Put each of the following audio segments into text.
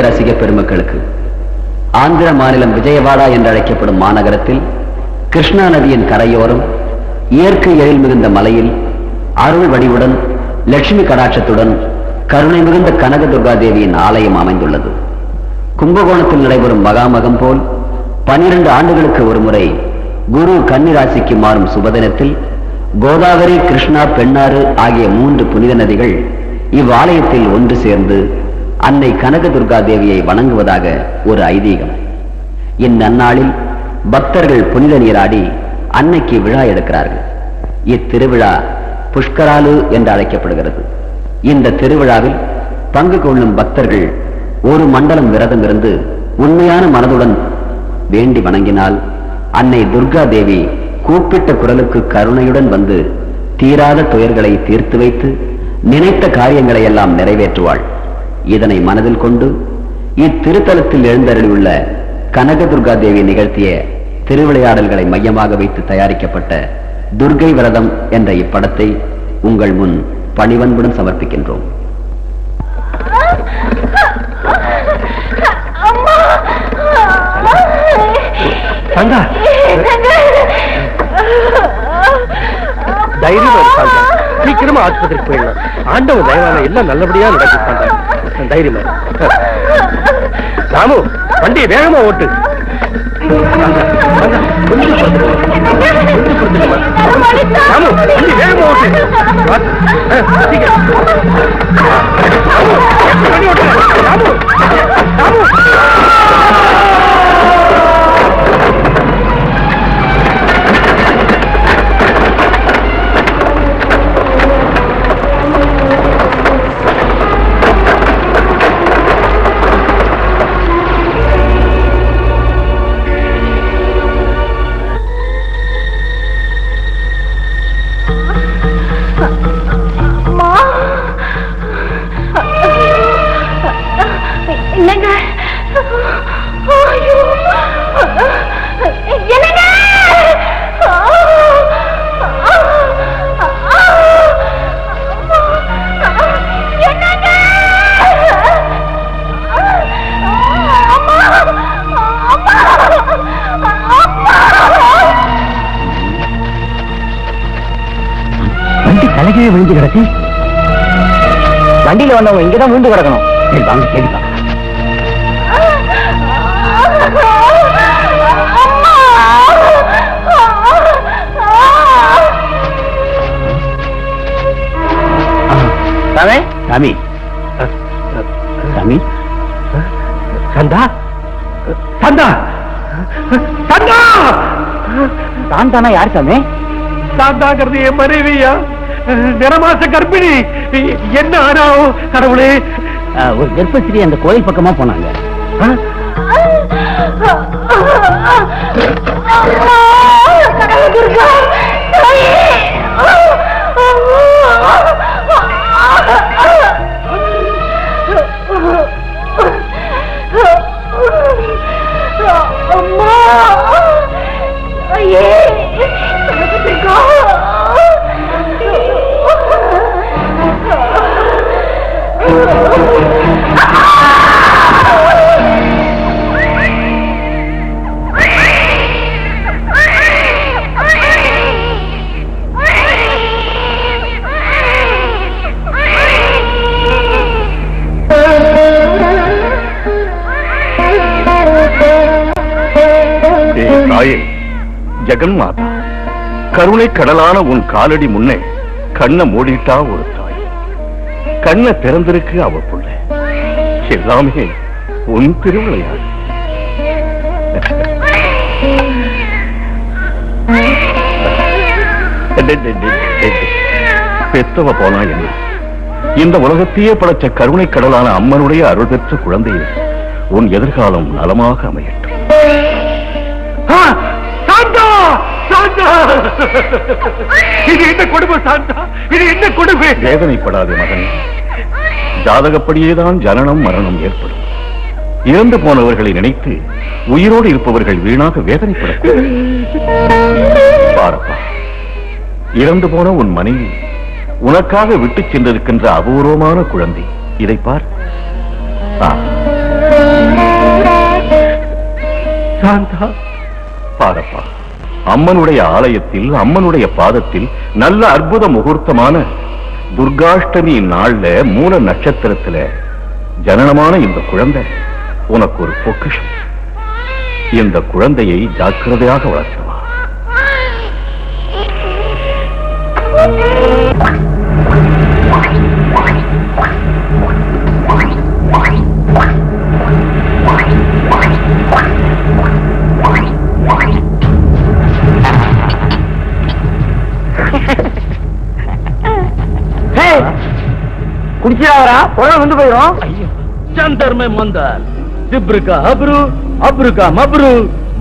மிக்க ரசிக பெருமக்களுக்கு ஆந்திர மாநிலம் விஜயவாடா என்று அழைக்கப்படும் மாநகரத்தில் கிருஷ்ணா நதியின் கரையோரம் இயற்கை எழில் மிகுந்த மலையில் அருள் வடிவுடன் லட்சுமி கடாட்சத்துடன் கருணை மிகுந்த கனகதுர்கா தேவியின் ஆலயம் அமைந்துள்ளது. கும்பகோணத்தில் நடைபெறும் மகாமகம் போல் 12 ஆண்டுகளுக்கு ஒரு முறை குரு கன்னிராசிக்கு மாறும் சுபதினத்தில் கோதாவரி, கிருஷ்ணா, பெண்ணாறு ஆகிய 3 புனித நதிகள் இவ்வாலயத்தில் ஒன்று சேர்ந்து அன்னை கனகதுர்கா தேவியை வணங்குவதாக ஒரு ஐதீகம். இந்நன்னாளில் பக்தர்கள் புனித நீராடி அன்னைக்கு விழா எடுக்கிறார்கள். இத்திருவிழா புஷ்கராலு என்று அழைக்கப்படுகிறது. இந்த திருவிழாவில் பங்கு கொள்ளும் பக்தர்கள் ஒரு மண்டலம் விரதம் இருந்து உண்மையான மனதுடன் வேண்டி வணங்கினால் அன்னை துர்கா தேவி கூப்பிட்ட குரலுக்கு கருணையுடன் வந்து தீராத துயர்களை தீர்த்து வைத்து நினைத்த காரியங்களை எல்லாம் நிறைவேற்றுவாள். இதனை மனதில் கொண்டு இத்திருத்தலத்தில் எழுந்தருளியுள்ள கனகதுர்கா தேவி நிகழ்த்திய திருவிளையாடல்களை மையமாக வைத்து தயாரிக்கப்பட்ட துர்கை விரதம் என்ற இப்படத்தை உங்கள் முன் பணிவன்புடன் சமர்ப்பிக்கின்றோம். தைரியமா சீக்கிரமா ஆஸ்பத்திரிக்கு போயிடலாம். ஆண்டவன் தயவான எல்லாம் நல்லபடியா நடக்கும். தைரியமா ராமு, வண்டியை வேகமா ஓட்டு. ராமு, வண்டி வேகமா ஓட்டு. ராமு, ராமு. விழுந்து கிடக்கு. வண்டியில வந்தவங்க இங்கதான் விழுந்து கிடக்கணும். வாங்க கேள்வி சாமி சாமி சாமி சந்தா சந்தா சந்தா சாந்தானா யார் சாமி? சாந்தாங்கிறது என் மனைவியா, நிறமாச கர்ப்பிணி. என்ன ஆனா கடவுளே? ஒரு கர்ப்பஸ்ரீ அந்த கோயில் பக்கமா போனாங்க. ஜெகன் மாதா, கருணை கடலான உன் காலடி முன்னே கண்ணை மூடிட்டா ஒரு தாய், கண்ணை திறந்திருக்கு அவ புள்ள. எல்லாமே உன் திருவிளையாடு. பெத்தவ போனா என்ன, இந்த உலகத்தையே படைச்ச கருணை கடலான அம்மனுடைய அருள் பெற்ற குழந்தையே உன் எதிர்காலம் நலமாக அமையட்டும். இது என்ன கொடுமை சாந்தா, இது என்ன கொடுமை? வேதனைப்படாதே மகன், ஜாதகப்படியேதான் ஜனனம் மரணம் ஏற்படும். இறந்து போனவர்களை நினைத்து உயிரோடு இருப்பவர்கள் வீணாக வேதனைப்படக்கூடாது. பாரப்பா, இறந்து போன உன் மனைவி உனக்காக விட்டுச் சென்றிருக்கின்ற அபூர்வமான குழந்தை. இதை பார். சாந்தா, பாரப்பா, அம்மனுடைய ஆலயத்தில் அம்மனுடைய பாதத்தில் நல்ல அற்புத முகூர்த்தமான துர்காஷ்டமி நாள்ல மூல நட்சத்திரத்துல ஜனனமான இந்த குழந்தை உனக்கு ஒரு பொக்கிஷம். இந்த குழந்தையை ஜாக்கிரதையாக வளர்த்தவா. குடிச்சாரா குழந்தை வந்து போயிடும். ஜந்தர் மே மந்தர், திப்ருகா அப்ரு, அப்ருகா மப்ரு,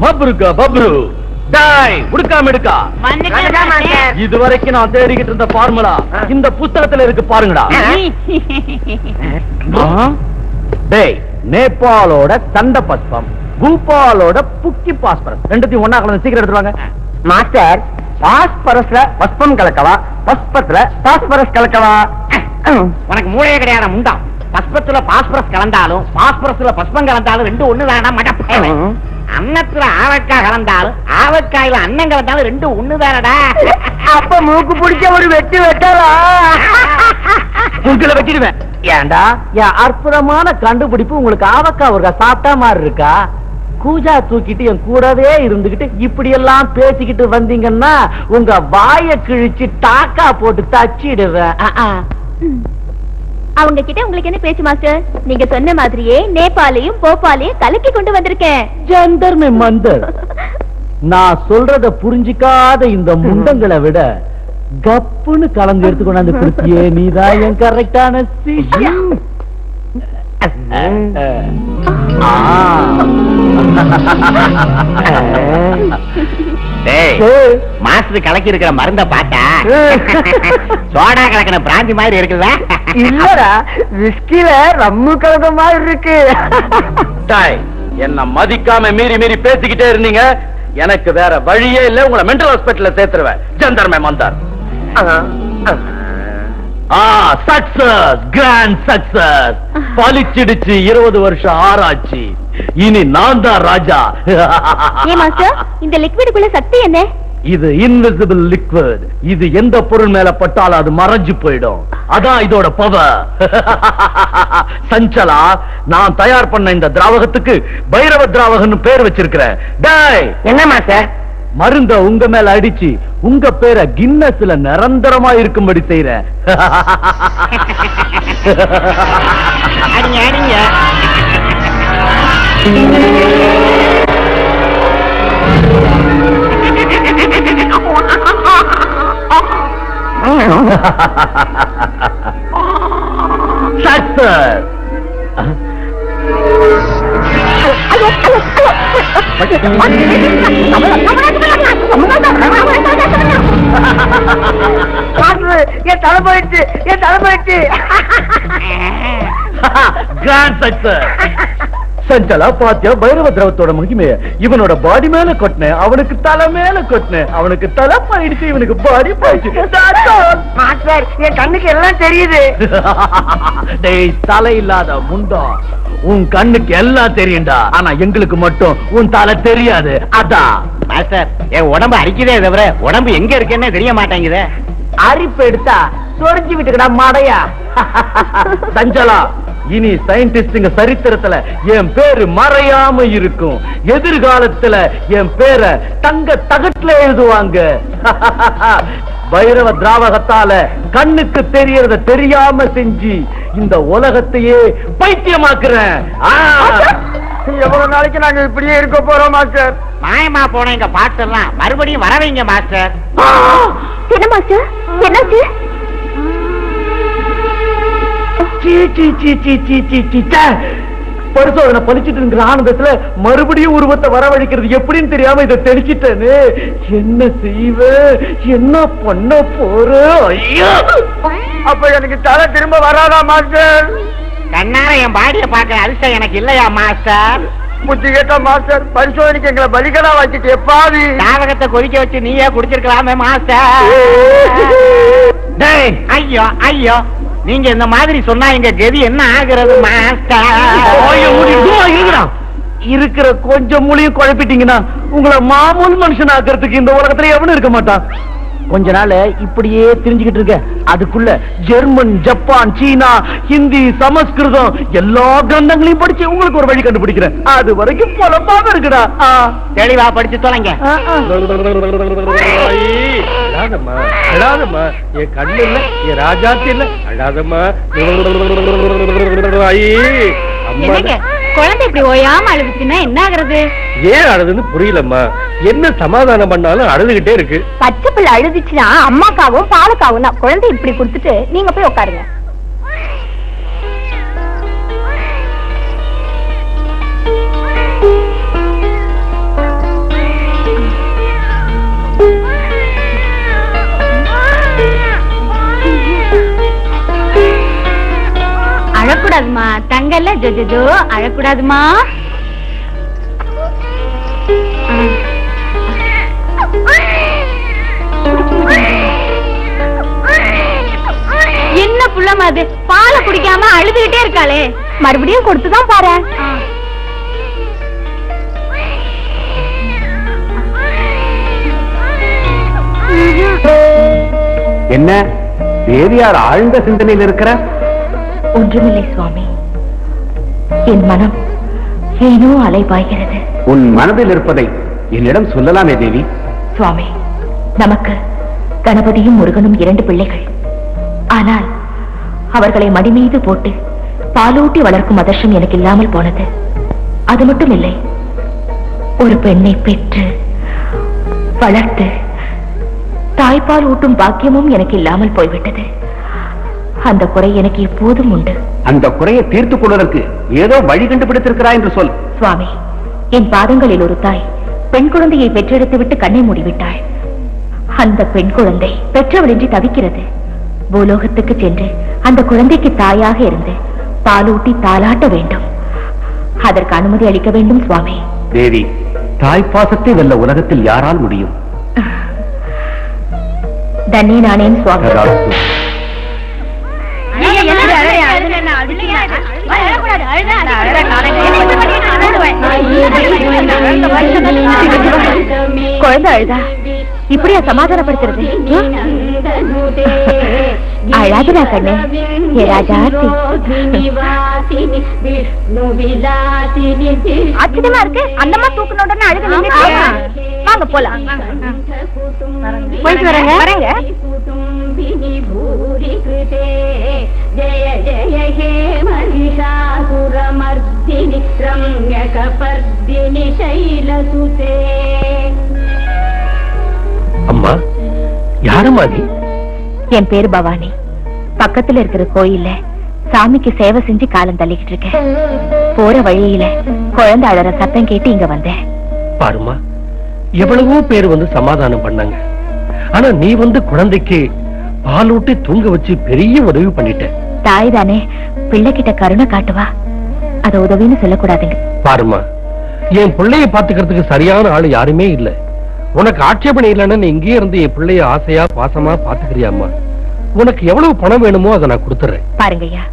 மப்ருகா பப்ரு. டாய் உடுக்காம எடுக்கா. இதுவரைக்கும் நான் தேடிக்கிட்டு இருந்த ஃபார்முலா இந்த புத்தகத்துல இருக்கு, பாருங்கடா. டேய், நேபாளோட தண்ட பஸ்பம், பூபாலோட புக்கி பாஸ்பரஸ் ரெண்டுத்தையும் ஒன்னா கலந்து சீக்கிரம் எடுத்துவாங்க. Master, பாஸ்பரஸ்ல பஸ்பம் கலக்கவா, பஸ்பத்துல phosphorus கலக்கவா? உனக்கு மூளையே கிடையாது முண்டா. பஸ்பத்துல பாஸ்பரஸ் கலந்தாலும் பாஸ்பரஸ்ல பஸ்பம் கலந்தாலும் ரெண்டு ஒண்ணு தானடா மடப்பையனே. அன்னத்துல ஆவக்காய் கலந்தாலும் ஆவக்காயில அன்னம் கலந்தாலும் ரெண்டு ஒண்ணு தானடா. அப்ப மூக்கு பிடிச்ச ஒரு வெட்டு வெட்டலா உங்களை வெட்டிடுவேன். ஏண்டா, என் அற்புதமான கண்டுபிடிப்பு உங்களுக்கு ஆவக்காய் ஒரு சாப்பிட்டா மாதிரி இருக்கா? கூஜா தூக்கிட்டு என் கூடவே இருந்துகிட்டு இப்படி எல்லாம் பேசிக்கிட்டு வந்தீங்கன்னா உங்க வாயை கிழிச்சு டாக்கா போட்டு தச்சிடுவேன். அவங்க கிட்ட உங்களுக்கு என்ன பேச்சு மாஸ்டர்? நீங்க சொன்ன மாதிரியே நேபாளையும் போபாலையும் கலக்கி கொண்டு வந்திருக்கேன். ஜந்தர் மே மந்தர், நான் சொல்றத புரிஞ்சிக்காத இந்த முண்டங்களை விட கப்புன்னு கலந்து எடுத்து கொண்டாந்து கொடுத்தியே, நீதான் என் கரெக்டான சிஷ்யம். மாஸ்டர் கலக்கி இருக்கிற மருந்த பார்த்தா சோடா கலக்கின பிராந்தி மாதிரி இருக்குதா? இல்லடா, விஸ்கில ரம்மு கலந்த மாதிரி இருக்கு. என்ன மதிக்காம மீறி மீறி பேசிக்கிட்டே இருந்தீங்க, எனக்கு வேற வழியே இல்ல, உங்களை மென்டல் ஹாஸ்பிட்டல்ல சேர்த்துருவேன். ஜந்தர் மே மந்தார். Success, grand success. பலிச்சிடுச்சு 20 வருஷம் ஆராய்ச்சி. இனி நான் தான் ராஜா. ஏன் மாஸ்டர், இந்த லிக்விடுக்குள்ள சக்தி என்ன? இது இன்விசிபிள் லிக்விட். இது எந்த பொருள் மேல பட்டாலும் அது மறைஞ்சு போயிடும். அதான் இதோட பவர். சஞ்சலா, நான் தயார் பண்ண இந்த திராவகத்துக்கு பைரவ திராவகன்னு பேர் வச்சிருக்கிறேன். டேய், என்ன மாஸ்டர்? மருந்த உங்க மேல அடிச்சு உங்க பேரை கின்னஸ்ல நிரந்தரமா இருக்கும்படி செய்யறேன். அடிங்க அடிங்க. சக்சஸ். என் தலை போயிடுச்சு, என் தலை போயிடுச்சு. Grand success. சஞ்சலா, பாத்தியா பைரவ திரவத்தோட மகிமைய? இவனோட பாடி மேல கொட்டினேன், அவனுக்கு தலை மேல கொட்டினேன், அவனுக்கு தலை போயிடுச்சு, இவனுக்கு பாடி போயிடுச்சு. மாஸ்டர், என் கண்ணுக்கு எல்லாம் தெரியுது. டேய், தலை இல்லாத முண்டா, உன் கண்ணுக்கு எல்லாம் தெரியும்டா, ஆனா எங்களுக்கு மட்டும் உன் தலை தெரியாது. அதான் மாஸ்டர், என் உடம்பு அரிக்குதே தவிர உடம்பு எங்க இருக்குன்னு தெரிய மாட்டேங்குது. அரிப்பு எடுத்தா சொரிஞ்சு விட்டுக்கடா மாடையா. சஞ்சலா, இனி சயின்டிஸ்டுங்க சரித்திரத்துல என் பேரு மறையாம இருக்கும். எதிர்காலத்துல என் பேரை தங்க தகட்டுல எழுதுவாங்க. பைரவ திராவகத்தால கண்ணுக்கு தெரியறத தெரியாம செஞ்சு இந்த உலகத்தையே பைத்தியமாக்குறேன். எவ்வளவு நாளைக்கு நாங்க இப்படியே இருக்க போறோம் மாஸ்டர்? மாயமா போன எங்க பாட்டெல்லாம் மறுபடியும் வரவைங்க மாஸ்டர். என்ன மாஸ்டர், என்னாச்சு? பரிசோதனை பழிச்சிட்டு இருக்கிற ஆனந்தத்துல மறுபடியும் உருவத்தை வரவழைக்கிறது எப்படின்னு தெரியாம இதை தெளிச்சிட்டேன்னு என்ன செய்வ, என்ன பண்ண போற? ஐயோ, அப்ப எனக்கு தலை திரும்ப வராதா மாஸ்டர்? கண்ணார என் பாடிய பாக்குற அதிர்ஷ்டம் எனக்கு இல்லையா மாஸ்டர்? புத்தி கேட்டா மாஸ்டர், பரிசோதனைக்கு எங்களை பலிகடா வச்சுட்டு எப்பாதி தாவகத்தை கொதிக்க வச்சு நீயே குடிச்சிருக்கலாமே மாஸ்டர். ஐயோ ஐயோ, நீங்க இந்த மாதிரி சொன்னா எங்க கதி என்ன ஆகுறது மாஸ்டர்? இருக்கிற கொஞ்சம் மூலியும் குழப்பிட்டீங்கன்னா உங்களை மாமூல் மனுஷன் ஆக்கிறதுக்கு இந்த உலகத்துல எவனும் இருக்க மாட்டான். கொஞ்ச நாள் இப்படியே தெரிஞ்சுக்கிட்டு இருக்க, அதுக்குள்ள ஜெர்மன், ஜப்பான், சீனா, ஹிந்தி, சமஸ்கிருதம் எல்லா கிரந்தங்களையும் படிச்சு உங்களுக்கு ஒரு வழி கண்டுபிடிக்கிறேன். அது வரைக்கும் பொலப்பாக இருக்குடா. தெளிவா படிச்சு தொலைங்க. அழாதம்மா அழாதம்மா, என் கண்ணு இல்ல, என் ராஜாத்தி இல்ல, அழாதம்மா. குழந்தை இப்படி ஓயாம அழுதுச்சுன்னா என்ன ஆகுறது? ஏன் அழுதுன்னு புரியலம்மா. என்ன சமாதானம் பண்ணாலும் அழுதுகிட்டே இருக்கு. பச்சை பிள்ளை அழுதுச்சுன்னா அம்மாக்காவும் பாலுக்காவும் தான். குழந்தை இப்படி கொடுத்துட்டு நீங்க போய் உட்காருங்க. அழக்கூடாதுமா தங்கல்ல, ஜோ அழக்கூடாதுமா. என்ன புள்ளமா அது பாலை குடிக்காம அழுதுகிட்டே இருக்காளே, மறுபடியும் கொடுத்துதான் பாரு. என்ன தேவியார் ஆழ்ந்த சிந்தனையில் இருக்கிற? ஒன்றுமில்லை சுவாமி, என் மனம் ஏனோ அலைபாய்கிறது. உன் மனதில் இருப்பதை என்னிடம் சொல்லலாமே தேவி. சுவாமி, நமக்கு கணபதியும் முருகனும் 2 பிள்ளைகள். ஆனால் அவர்களை மடி மீது போட்டு பாலூட்டி வளர்க்கும் அதிர்ஷ்டம் எனக்கு இல்லாமல் போனது. அது மட்டும் இல்லை, ஒரு பெண்ணை பெற்று வளர்த்து தாய்ப்பால் ஊட்டும் பாக்கியமும் எனக்கு இல்லாமல் போய்விட்டது. அந்த குறை எனக்கு எப்போதும் உண்டு. அந்த குறையை தீர்த்துக் கொள்வதற்கு ஏதோ வழி கண்டுபிடித்திருக்கிறாய் என்று சொல். சுவாமி, என் பாதங்களில் ஒரு தாய் பெண் குழந்தையை பெற்றெடுத்து விட்டு கண்ணை மூடிவிட்டாள். அந்த பெண் குழந்தை பெற்றவளின்றி தவிக்கிறது. பூலோகத்துக்கு சென்று அந்த குழந்தைக்கு தாயாக இருந்து பாலூட்டி தாலாட்ட வேண்டும். அதற்கு அனுமதி அளிக்க வேண்டும் சுவாமி. தேவி, தாய்ப்பாசத்தை வெல்ல உலகத்தில் யாரால் முடியும்? தன்னை நானேன் சுவாமி. குழந்தை அழுதா இப்படியா சமாதானப்படுத்துறது? அழாதுடா கண்ணு, ஏ ராஜாத்தி. ஆச்சரியமா இருக்கு, அந்தமா தூக்கணும்னு அழுது. வாங்க போலாம். போயிட்டு வரேங்க. வரேங்க. जय जय हे महिषासुरमर्दिनि रम्यकपर्दिनि शैलसुते. அம்மா, யாரம்மா நீ? என் பேரு பவானி. பக்கத்துல இருக்கிற கோயில்ல சாமிக்கு சேவை செஞ்சு காலம் தள்ளிக்கிட்டு இருக்கேன். போற வழியில குழந்தை அழற சத்தம் கேட்டு இங்க வந்தேன். பாருமா, எவ்வளவோ பேர் வந்து சமாதானம் பண்ணாங்க. ஆனா நீ வந்து குழந்தைக்கு பாலூட்டி தூங்க வச்சு பெரிய உதவி பண்ணிட்ட. தாய் தானே, பிள்ளை கிட்ட கருணை காட்டுவா, அத உதவின்னு சொல்லக்கூடாதுங்க. பாருமா, என் பிள்ளைய பாத்துக்கிறதுக்கு சரியான ஆளு யாருமே இல்ல. உனக்கு ஆட்சேபனை இல்லைன்னா நீ இங்கே இருந்து என் பிள்ளைய ஆசையா பாசமா பாத்துக்கிறியாம்மா? உனக்கு எவ்வளவு பணம் வேணுமோ அதை நான் கொடுத்துறேன். பாருங்க ஐயா,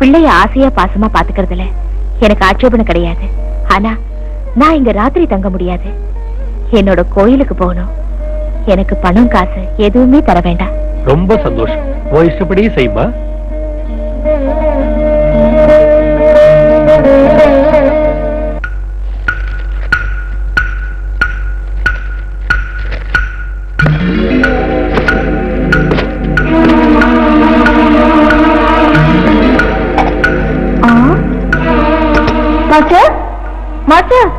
பிள்ளைய ஆசையா பாசமா பாத்துக்கிறதுல எனக்கு ஆட்சேபனை கிடையாது. ஆனா நான் இங்க ராத்திரி தங்க முடியாது. என்னோட கோயிலுக்கு போகணும். எனக்கு பணம் காசு எதுவுமே தர வேண்டாம். ரொம்ப சந்தோஷம். உன் இஷ்டப்படி செய்மா. மாஸ்டர்,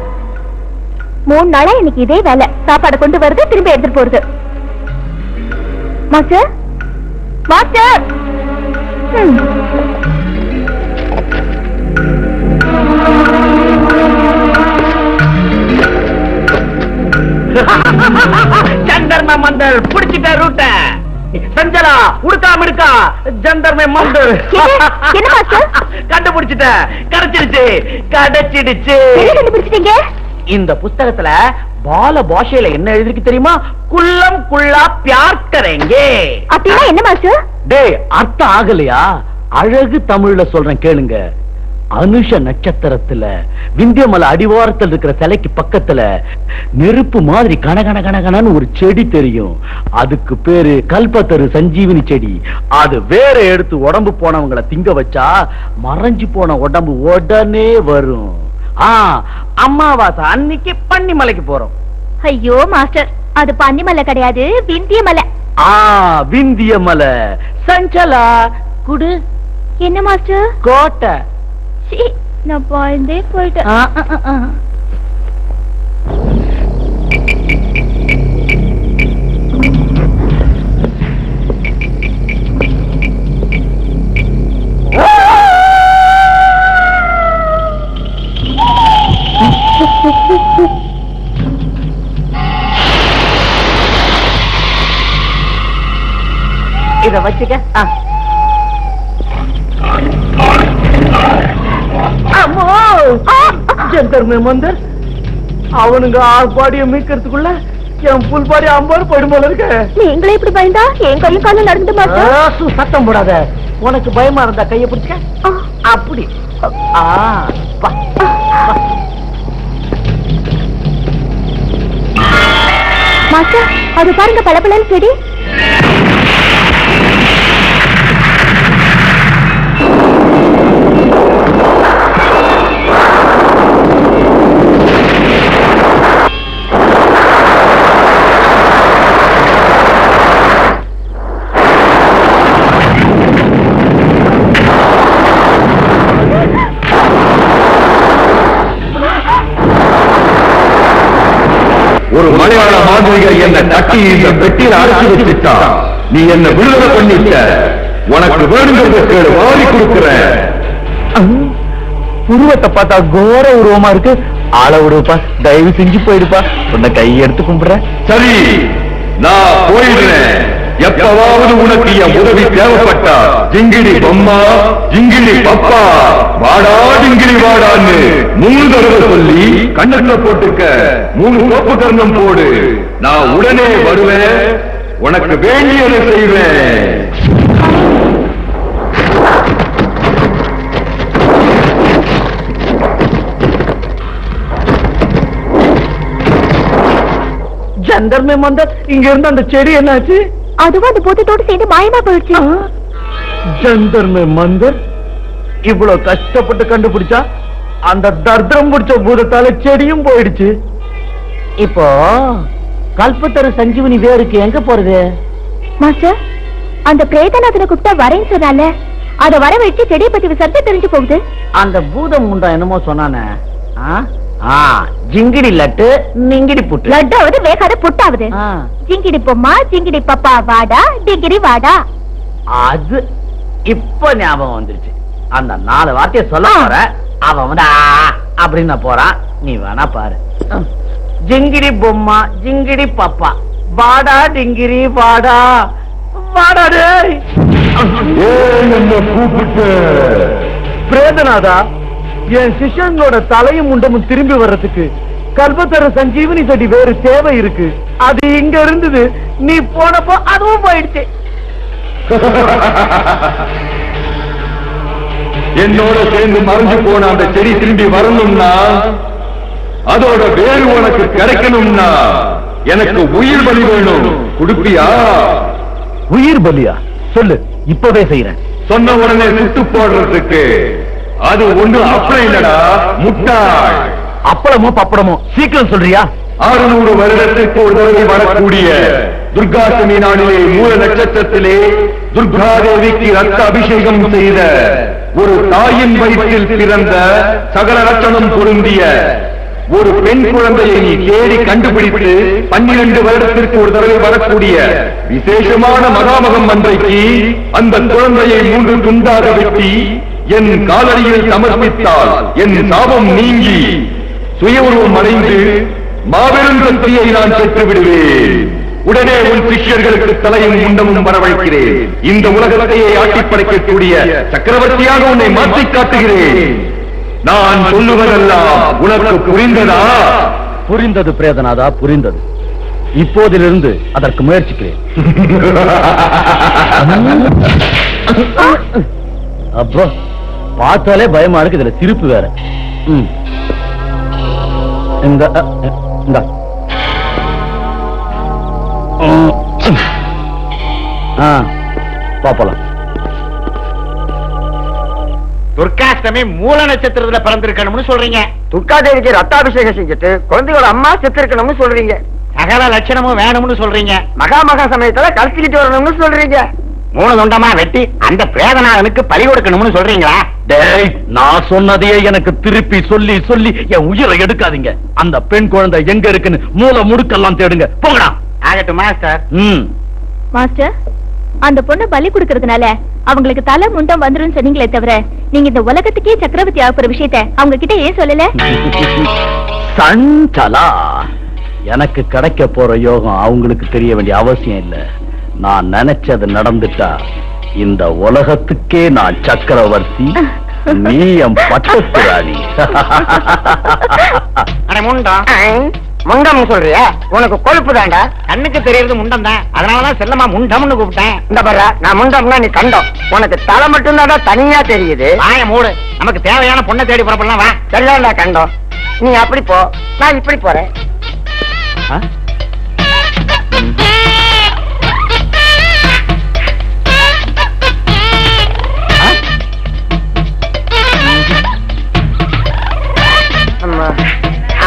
3 நாளா எனக்கு இதே வேலை. சாப்பாடு கொண்டு வருது, திரும்ப எடுத்துட்டு போறது. Master, master. ஜந்தர்ம மந்தர் புடிச்சிட்ட ரூட்ட. சஞ்சலா உடுக்காம இருக்கா ஜந்தர்ம மந்தர். என்ன மாஸ்டர்? கண்டுபிடிச்சிட்ட. கிடைச்சிடுச்சு, கிடைச்சிடுச்சு. கண்டுபிடிச்சிட்டீங்க? இந்த புத்தகத்துல பால பாஷையில என்ன எழுதிருக்கு தெரியுமா? குல்லம் குல்லா பியார் கரேங்கே. அப்படின்னா என்ன மாஸ்டர்? டேய், அர்த்தம் ஆகலையா? அழகு தமிழ்ல சொல்றேன் கேளுங்க. அனுஷ நட்சத்திரத்துல விந்தியமலை அடிவாரத்தில் இருக்கிற சிலைக்கு பக்கத்துல நெருப்பு மாதிரி கனகன கனகனன்னு ஒரு செடி தெரியும். அதுக்கு பேரு கல்பத்தரு சஞ்சீவினி செடி. அது வேற எடுத்து உடம்பு போனவங்களை திங்க வச்சா மறைஞ்சு போன உடம்பு உடனே வரும். அம்மாவாசை அன்னைக்கு பன்னிமலைக்கு போறோம். ஐயோ மாஸ்டர், அது பன்னிமலை கிடையாது, விந்தியமலை. விந்தியமலை. சஞ்சலா குடு. என்ன மாஸ்டர்? கோட்டை. நான் பாய்ந்தே போயிட்டேன். இத வச்சுக்க. மந்தர் அவனுங்க ஆள்பாடிய மீக்கிறதுக்குள்ள என் புல்பாடி அம்பாடு போயிடும் போல இருக்க. நீங்களே இப்படி பயந்தா என் கையும் காலம் நடந்து மாட்டோம். சத்தம் போடாத. உனக்கு பயமா இருந்தா கைய பிடிச்ச அப்படி. மாஸ்டர், அது பாருங்க பளபளன்னு செடி. ஒரு மலையாள மாந்திரிகர் என்ன தட்டி இந்த பெட்டியில் அடைச்சி வச்சுட்டா. நீ என்ன விடுதலை பண்ணிட்ட. உனக்கு வேணுங்கிறத கேடு வாரி கொடுக்கிற. உருவத்தை பார்த்தா கோர உருவமா இருக்கு. ஆள விடுப்பா, தயவு செஞ்சு போயிடுப்பா. உன்னை கையெடுத்து கும்பிடுற. சரி, நான் போயிடுறேன். எப்பவாவது உனக்கு என் உதவி தேவைப்பட்டா ஜிங்கிடி பொம்மா, ஜிங்கிடி பப்பா, வாடா ஜிங்கிடி வாடான்னு 3 தடவை சொல்லி கண்ணத்துல போட்டுக்க. 3 கோப்பு கர்ணம் போடு. நான் உடனே வருவேன். உனக்கு வேண்டியதை செய்வேன். ஜந்தர்மே மந்தர், இங்க இருந்து அந்த செடி என்னாச்சு? அதுவும் அந்த பூத்தத்தோடு சேர்ந்து மாயமா போயிடுச்சு. ஜந்தர்மே மந்தர் இவ்வளவு கஷ்டப்பட்டு கண்டுபிடிச்சா அந்த தர்தரம் பிடிச்ச பூதத்தால செடியும் போயிடுச்சு. இப்போ கல்பத்தரு சஞ்சீவனி வேருக்கு எங்க போறது? மாஸ்டர், அந்த பிரேதநாதனை கூப்பிட்டா வரேன்னு சொன்னால, அத வர வச்சு செடியை பத்தி விசாரிச்சு தெரிஞ்சு போகுது. அந்த பூதம் உண்டா என்னமோ சொன்னானே. ஜிங்கிடி லட்டு, நிங்கிடி புட்டு. லட்டாவது வேகாத புட்டாவது. ஜிங்கிடி பொம்மா, ஜிங்கிடி பப்பா வாடா, டிங்கிடி வாடா. அது இப்ப ஞாபகம் வந்துருச்சு. அந்த 4 வார்த்தையை சொல்ல போற. அவன் வந்து அப்படின்னு போறான். நீ வேணா பாரு. ஜிங்கிடி பொம்மா, ஜிங்கிடி பப்பா, வாடா டிங்கிரி வாடா. வாடா டேய். கூப்பிட்டு பிரேதநாதா, என் சிஷ்யங்களோட தலையும் முண்டமும் திரும்பி வர்றதுக்கு கல்பத்தர சஞ்சீவனி செடி வேறு தேவை இருக்கு. அது இங்க இருந்தது. நீ போனப்போ அதுவும் போயிடுச்சு. என்னோட சேர்ந்து மறைஞ்சு போன அந்த செடி திரும்பி வரணும்னா, அதோட வேறு உனக்கு கிடைக்கணும்னா எனக்கு உயிர் பலி வேணும். கொடுப்பியா? உயிர் பலியா? சொல்லு, இப்பவே செய்யறேன். சொன்ன உடனே சுட்டு போடுறதுக்கு அது ஒண்ணு அப்பளம் இல்லடா, முட்டாள். அப்பளமோ பப்படமோ சீக்கிரம் சொல்றியா? 600 வருடத்திற்கு ஒரு தடவை வரக்கூடிய துர்காஷ்டமி நாளிலே மூல நட்சத்திரத்திலே துர்காதேவிக்கு ரத்த அபிஷேகம் செய்த ஒரு தாயின் வயிற்றில் பிறந்த சகல லட்சணம் பொருந்திய ஒரு பெண் குழந்தையை தேடி கண்டுபிடித்து 12 வருடத்திற்கு ஒரு தடவை வரக்கூடிய விசேஷமான மகாமகம் அன்றைக்கு அந்த குழந்தையை 3 துண்டாக வெட்டி என் காலடியில் சமர்ப்பித்தால் என் சாபம் நீங்கி சுய உருவம் அடைந்து மாபெரும் சக்தியை நான் பெற்று விடுவேன். உடனே உன் சிஷ்யர்களுக்கு தலையும் முண்டமும் வரவழைக்கிறேன். இந்த உலகத்தையே ஆட்டி படைக்கக்கூடிய சக்கரவர்த்தியாக உன்னை மாற்றி காட்டுகிறேன். நான் சொல்லுவதெல்லாம் உனக்கு புரிந்ததா? புரிந்தது பிரேதநாதா, புரிந்தது. இப்போதிலிருந்து அதற்கு முயற்சிக்கிறேன். அப்போ பார்த்தாலே பயமா இருக்கு, இதுல சிரிப்பு வேற. இந்த பாப்பலாம். துர்காஷ்டமி மூல நட்சத்திரத்துல பிறந்திருக்கணும்னு சொல்றீங்க. துர்காதேவிக்கு ரத்தாபிஷேகம் செஞ்சுட்டு குழந்தையோட அம்மா செத்திருக்கணும்னு சொல்றீங்க. சகல லட்சணமும் வேணும்னு சொல்றீங்க. மகா சமயத்துல கழிச்சுக்கிட்டு வரணும்னு சொல்றீங்க. 3 துண்டமா வெட்டி அந்த பிரேதநாதனுக்கு பலி கொடுக்கணும்னு சொல்றீங்களா? டேய், நான் சொன்னதையே எனக்கு திருப்பி சொல்லி சொல்லி என் உயிரை எடுக்காதீங்க. அந்த பெண் குழந்தை எங்க இருக்குன்னு மூல முடுக்கெல்லாம் தேடுங்க. போங்கடா. ஆகட்டும் மாஸ்டர். மாஸ்டர், அந்த பொண்ணு பலி கொடுக்கறதுனால அவங்களுக்கு தலை முண்டம் வந்துரும் சொன்னீங்களே தவிர நீங்க இந்த உலகத்துக்கே சக்கரவர்த்தி ஆகுற விஷயத்த அவங்க கிட்ட ஏன் சொல்லல? சஞ்சலா, எனக்கு கிடைக்க போற யோகம் அவங்களுக்கு தெரிய வேண்டிய அவசியம் இல்ல. நான் நினைச்சது நடந்துட்டா இந்த உலகத்துக்கே நான் சக்கரவர்த்தி, நீ என் பட்டத்து ராணி. முண்டம் சொல்றியா? உனக்கு கொழுப்பு தாண்டா. கண்ணுக்கு தெரியறது முண்டம் தான், அதனாலதான் செல்லமா முண்டம்னு கூப்பிட்டேன். இந்த பாரு, நான் முண்டம்னா நீ கண்டம். உனக்கு தலை மட்டும் தாண்டா தனியா தெரியுது. வாய மூடு, நமக்கு தேவையான பொண்ணை தேடி புறப்படலாம். வா. சரியாண்டா கண்டம். நீ அப்படி போ, நான் இப்படி போறேன்.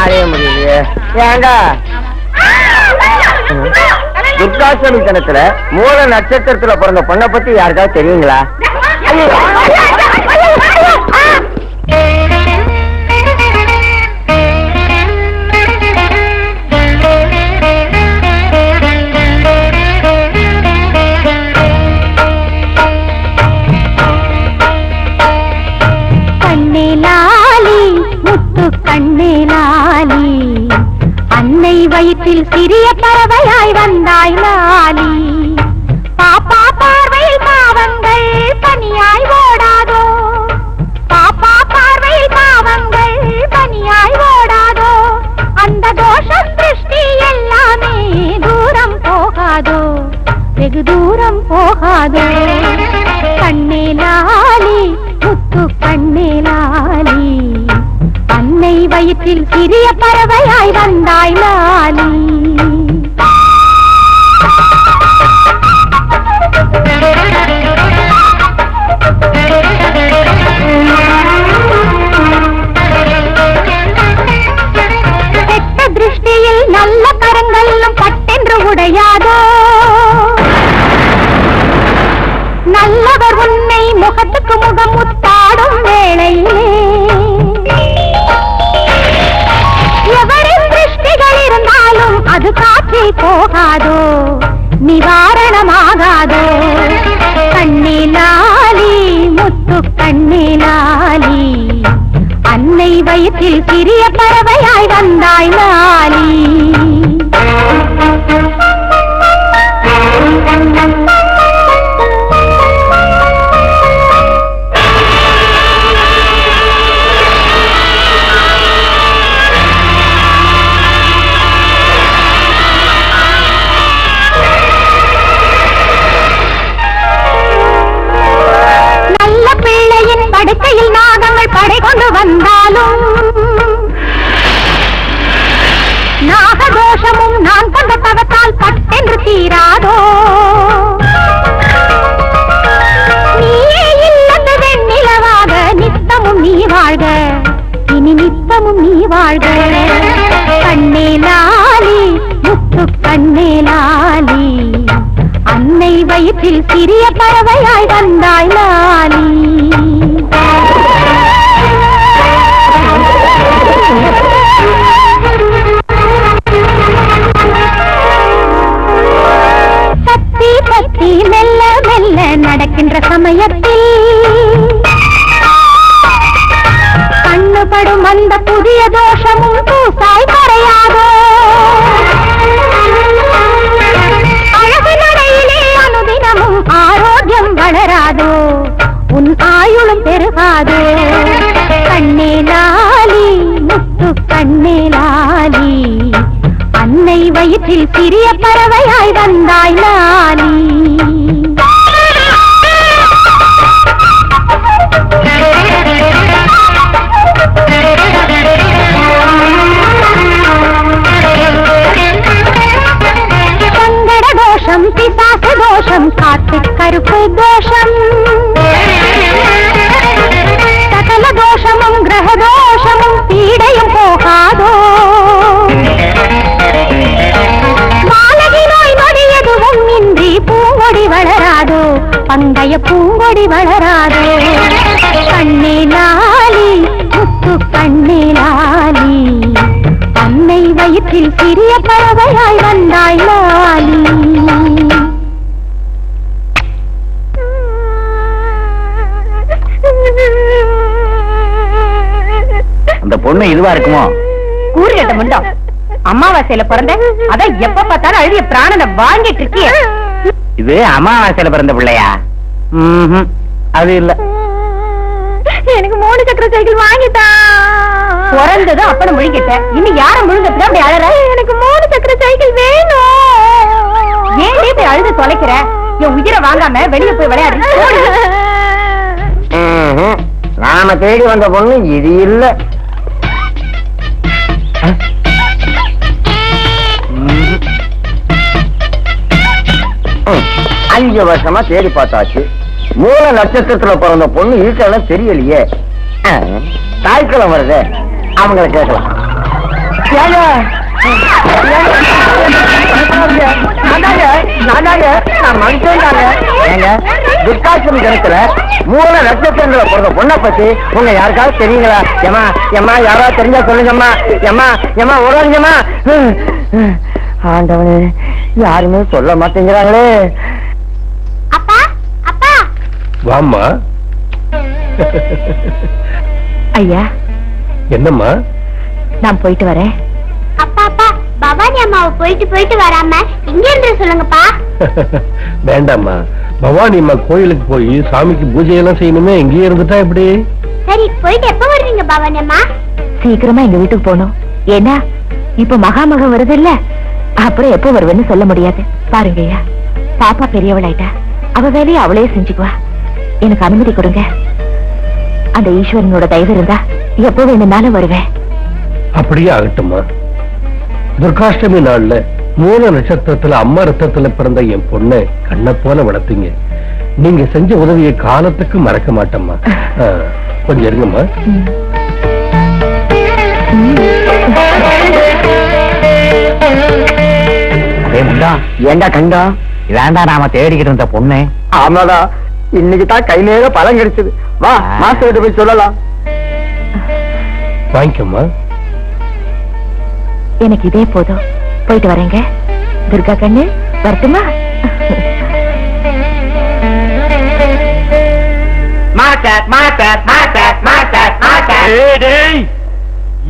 அடைய முடியலையே. ஏண்டா துர்காஷ்டமி தினத்துல மூல நட்சத்திரத்துல பிறந்த பொண்ணை பத்தி யாருக்காவது தெரியுங்களா? கண்ணேலாலி, அன்னை வயிற்றில் சிறிய பறவையாய் வந்தாய் லாலி. பாப்பா பார்வையில் பாவங்கள் பனியாய் ஓடாதோ, பாப்பா பார்வையில் பாவங்கள் பனியாய் ஓடாதோ. அந்த தோஷம் திருஷ்டி எல்லாமே தூரம் போகாதோ, வெகு தூரம் போகாதோ. கண்ணேலாலி, முத்து கண்ணேலாலி, அன்னை வயிற்றில் சிறிய பறவையாய் வந்தாய் லாலி. கெட்ட திருஷ்டியில் நல்ல கரங்களும் பட்டென்று உடையாதோ, நல்லவர் உன்னை முகத்துக்கு முகம் முத்தாடும் வேளையிலே எவரின் திருஷ்டிகள் இருந்தாலும் அது காற்றில் போகாதோ, நிவாரணமாகாதோ. கண்ணேலாலி, முத்து கண்ணேலாலி, அன்னை வயிற்றில் சிறிய பறவையாய் வந்தாய் லாலி. படுக்கையில் நாகங்கள் படை கொண்டு வந்தாலும் நாகதோஷமும் நான் கொண்ட தவத்தால் பட்டென்று தீராதோ. நீயே இல்லது வெண்ணிலவாக நித்தமும் நீ வாழ்க, இனி நித்தமும் நீ வாழ்க. கண்ணேலாலி, முத்து கண்ணேலாலி, அன்னை வயிற்றில் சிறிய பறவையாய் வந்தாய் லாலி. சத்தி பத்தி மெல்ல மெல்ல நடக்கின்ற சமயத்தில் கண்ணுபடும் அந்த புதிய தோஷமும் தூசாய் கரையாதோ. அழகு நடையிலே அனுதினமும் ஆரோக்கியம் வளராதோ, உன் ஆயுளும் பெருகாதோ. கண்ணேலாலி, முத்து கண்ணேலாலி, அன்னை வயிற்றில் சிறிய பறவையாய் வந்தாய் லாலி. கருப்பு தோஷம் சகல தோஷமும் கிரக தோஷமும் பீடையும் போகாதோ மாலகி நோய் நொடி எதுவும் இன்றி பூங்கொடி வளராதோ பந்தய பூங்கொடி வளராதோ கண்ணே லாலி முத்து கண்ணே லாலி அன்னை வயிற்றில் சிறிய பறவையாய் வந்தாய் லாலி அந்த பொண்ணு இதுவா இருக்குமோ? கூறு கட்ட முண்டம் அமாவாசையில பிறந்த அதான் எப்ப பார்த்தாலும் அழுதிய பிராணனை வாங்கிட்டு இருக்கிய. இது அமாவாசையில பிறந்த பிள்ளையா? அது இல்ல. எனக்கு 3 சக்கர சைக்கிள் வாங்கிட்டா. பிறந்ததும் அப்பன முழுங்கிட்ட இன்னும் யார முழுங்கத்துல அப்படி அழற? எனக்கு 3 சக்கர சைக்கிள் வேணும். ஏன் போய் அழுது தொலைக்கிற? என் உயிரை வாங்காம வெளியே போய் விளையாடு. நாம தேடி வந்த பொண்ணு இது இல்ல. 5 வருஷமா தேடி பார்த்தாச்சு. மூல நட்சத்திரத்துல பிறந்த பொண்ணு இருக்க தெரியலையே. தாய்க்கிழமை வருது, அவங்கள கேட்கலாம். துர்காட்சமி தினத்துல மூல நட்சத்திரங்கள பிறந்த பொண்ணை பத்தி உங்க யாருக்காவது தெரியுங்களா? ஏமா ஏமா யாராவது தெரிஞ்சா சொல்லுங்கம்மா. ஏமா ஏமா உடஞ்சம்மா. ஆண்டவனே, யாருமே சொல்ல மாட்டேங்கிறாங்களே. அப்பா அப்பா வாம்மா. ஐயா, என்னம்மா? நான் போயிட்டு வரேன். அப்பா அப்பா பவானி அம்மாவை போயிட்டு வராம இங்க இருந்து சொல்லுங்கப்பா. வேண்டாம்மா, பவானி அம்மா கோயிலுக்கு போய் சாமிக்கு பூஜை எல்லாம் செய்யணுமே, இங்கேயே இருந்துட்டா எப்படி? சரி, போயிட்டு எப்ப வருவீங்க பவானி அம்மா? சீக்கிரமா எங்க வீட்டுக்கு போகணும். ஏன்னா இப்ப மகாமகம் வருது இல்ல, அப்புறம் எப்ப வருவேன்னு சொல்ல முடியாது. பாருங்க ஐயா, பாப்பா பெரியவளாயிட்டா, அவ வேலையை அவளே செஞ்சுக்குவா. எனக்கு அனுமதி கொடுங்க. அந்த ஈஸ்வரனோட தயவு இருந்தா எப்ப வேணும்னாலும் வருவேன். அப்படியே ஆகட்டும்மா. துர்காஷ்டமி நாள்ல மூல நட்சத்திரத்துல அம்மா ரத்தத்துல பிறந்த என் பொண்ணை கண்ணை போல வளர்த்தீங்க. நீங்க செஞ்ச உதவியை காலத்துக்கு மறக்க மாட்டோம்மா. கொஞ்சம் இருங்கம்மா. ஏண்டா கண்டா, இதாண்டா நாம தேடிக்கிட்டு இருந்த பொண்ணு. ஆமாடா, இன்னைக்கு தான் கை நேர பழம் கிடைச்சது. வா, மாஸ்டர் போய் சொல்லலாம். வாங்கிக்கம்மா. எனக்கு இதே போதும். போயிட்டு வரேங்க. துர்கா கண்ணு, வரட்டுமா?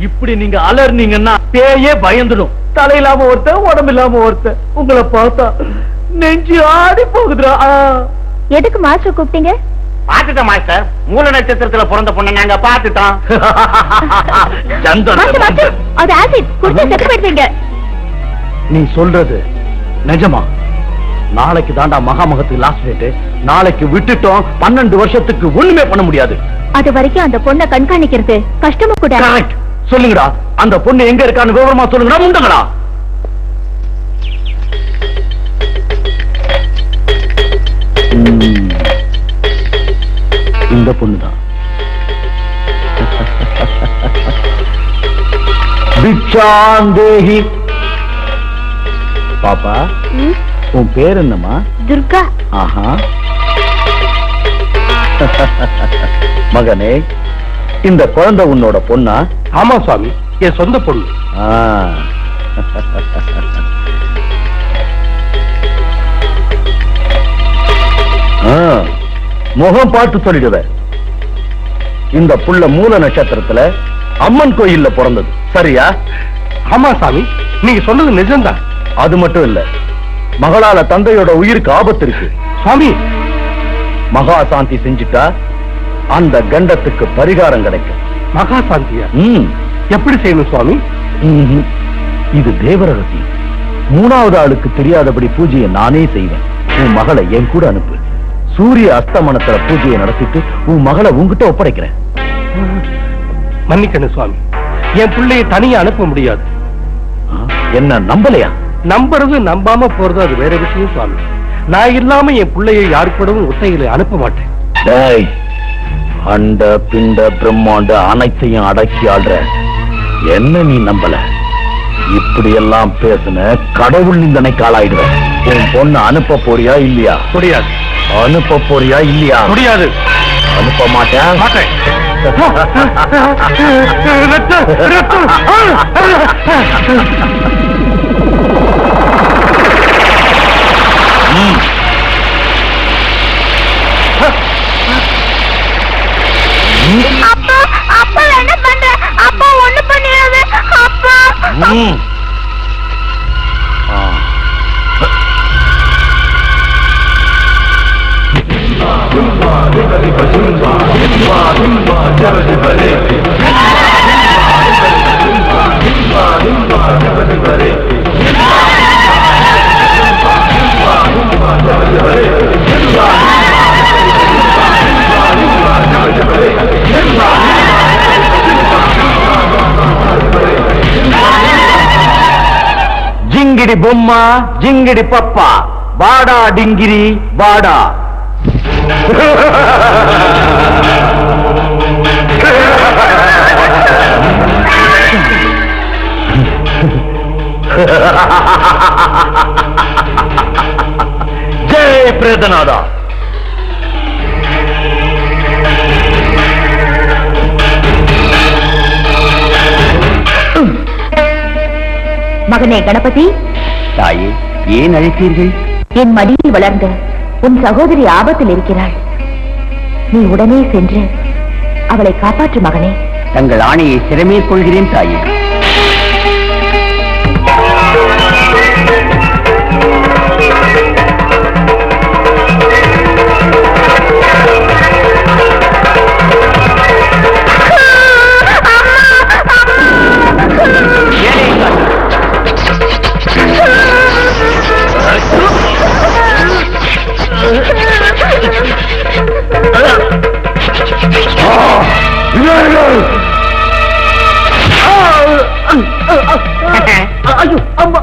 இப்படி நீங்க அலர்னீங்கன்னா பேயே பயந்துடும். தலை இல்லாம ஒருத்த, உடம்பு இல்லாம ஒருத்த. உங்களை பார்த்தா நெஞ்சு ஆடி போகுதுடா. எதுக்கு மாஸ்டர் கூப்பிட்டீங்க? பாத்துட்டோம் மாஸ்டர், மூல நட்சத்திரத்துல பிறந்த பொண்ணை நாங்க பாத்துட்டோம். அது ஆசிட் குடிச்சு செத்து போயிடுவீங்க. நீ சொல்றது நிஜமா? நாளைக்கு தாண்டா மகாமகத்துக்கு லாஸ்ட் டேட். நாளைக்கு விட்டுட்டோம், 12 வருஷத்துக்கு ஒண்ணுமே பண்ண முடியாது. அது வரைக்கும் அந்த பொண்ணை கண்காணிக்கிறது கஷ்டமா கூட. கரெக்ட். சொல்லுங்கடா, அந்த பொண்ணு எங்க இருக்கான்னு விவரமா சொல்லுங்கடா. முண்டங்களா? இந்த பொண்ணுதான். பிச்சாந்தேகி. பாப்பா, உன் பேர் என்னம்மா? துர்கா. ஆஹா. மகனே, இந்த குழந்தை உன்னோட பொண்ணா? ஆமா சுவாமி, என் சொந்த பொண்ணு. முகம் பார்த்து சொல்லிடுவ. இந்த புள்ள மூல நட்சத்திரத்துல அம்மன் கோயில்ல பிறந்தது, சரியா? ஆமா சாமி, நீங்க சொன்னது நிஜம்தான். அது மட்டும் இல்ல, மகளால தந்தையோட உயிருக்கு ஆபத்து இருக்கு. சுவாமி, மகா சாந்தி செஞ்சுட்டா அந்த கண்டத்துக்கு பரிகாரம் கிடைக்கும். மகா சாந்தியா? எப்படி செய்யணும் சுவாமி? இது தேவரகசியம். 3வது ஆளுக்கு தெரியாதபடி பூஜையை நானே செய்வேன். உன் மகளை என் கூட அனுப்பு. சூரிய அஸ்தமனத்துல பூஜையை நடத்திட்டு உன் மகளை உன்கிட்ட ஒப்படைக்கிறேன். மன்னிக்கணும் சுவாமி, என் பிள்ளையை தனியா அனுப்ப முடியாது. என்ன நம்பலையா? நம்புறது நம்பாம போறது அது வேற விஷயம் சுவாமி. நான் இல்லாம என் பிள்ளையை யாருக்கூடவும் ஒத்தையில அனுப்ப மாட்டேன். டேய், அண்ட பிண்ட பிரம்மாண்ட அனைத்தையும் அடக்கி ஆள்ற என்ன நீ நம்பல? இப்படி எல்லாம் பேசுன கடவுள் நிந்தனைக்கு ஆளாயிடுவேன். உன் பொண்ணு அனுப்ப போறியா இல்லையா? முடியாது. அனுப்ப போறியா இல்லையா? முடியாது. அனுப்ப மாட்டேன். மாட்டேன். அப்பா அப்பா என்ன பண்ற? அப்பா ஒண்ணு பண்ணிடாத அப்பா. ஜிங்கிடி பொம்மா ஜிங்கிடி பப்பா வாடா டிங்கிரி வாடா. ஜெய் பிரேதநாதா. மகனே கணபதி, தாயே, ஏன் அழைத்தீர்கள்? என் மடியில் வளர்ந்த உன் சகோதரி ஆபத்தில் இருக்கிறாள். நீ உடனே சென்று அவளை காப்பாற்று மகனே. தங்கள் ஆணையை சிறமேற்கொள்கிறேன் தாயே. ஐயோ அம்மா.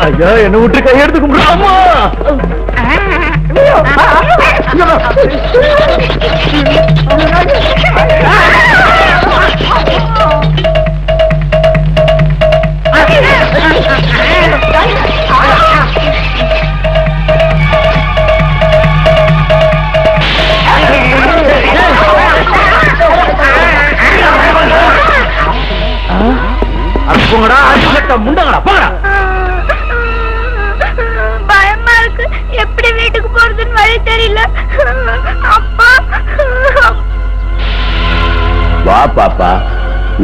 ஐயா, என்ன விட்டு கையெடுத்து கும்பிடாமா? போங்கடா, முண்டங்கடா, போங்கடா. பயமா இருக்கு, எப்படி வீட்டுக்கு போறதுன்னு வழி தெரியல. அப்பா வா பாப்பா,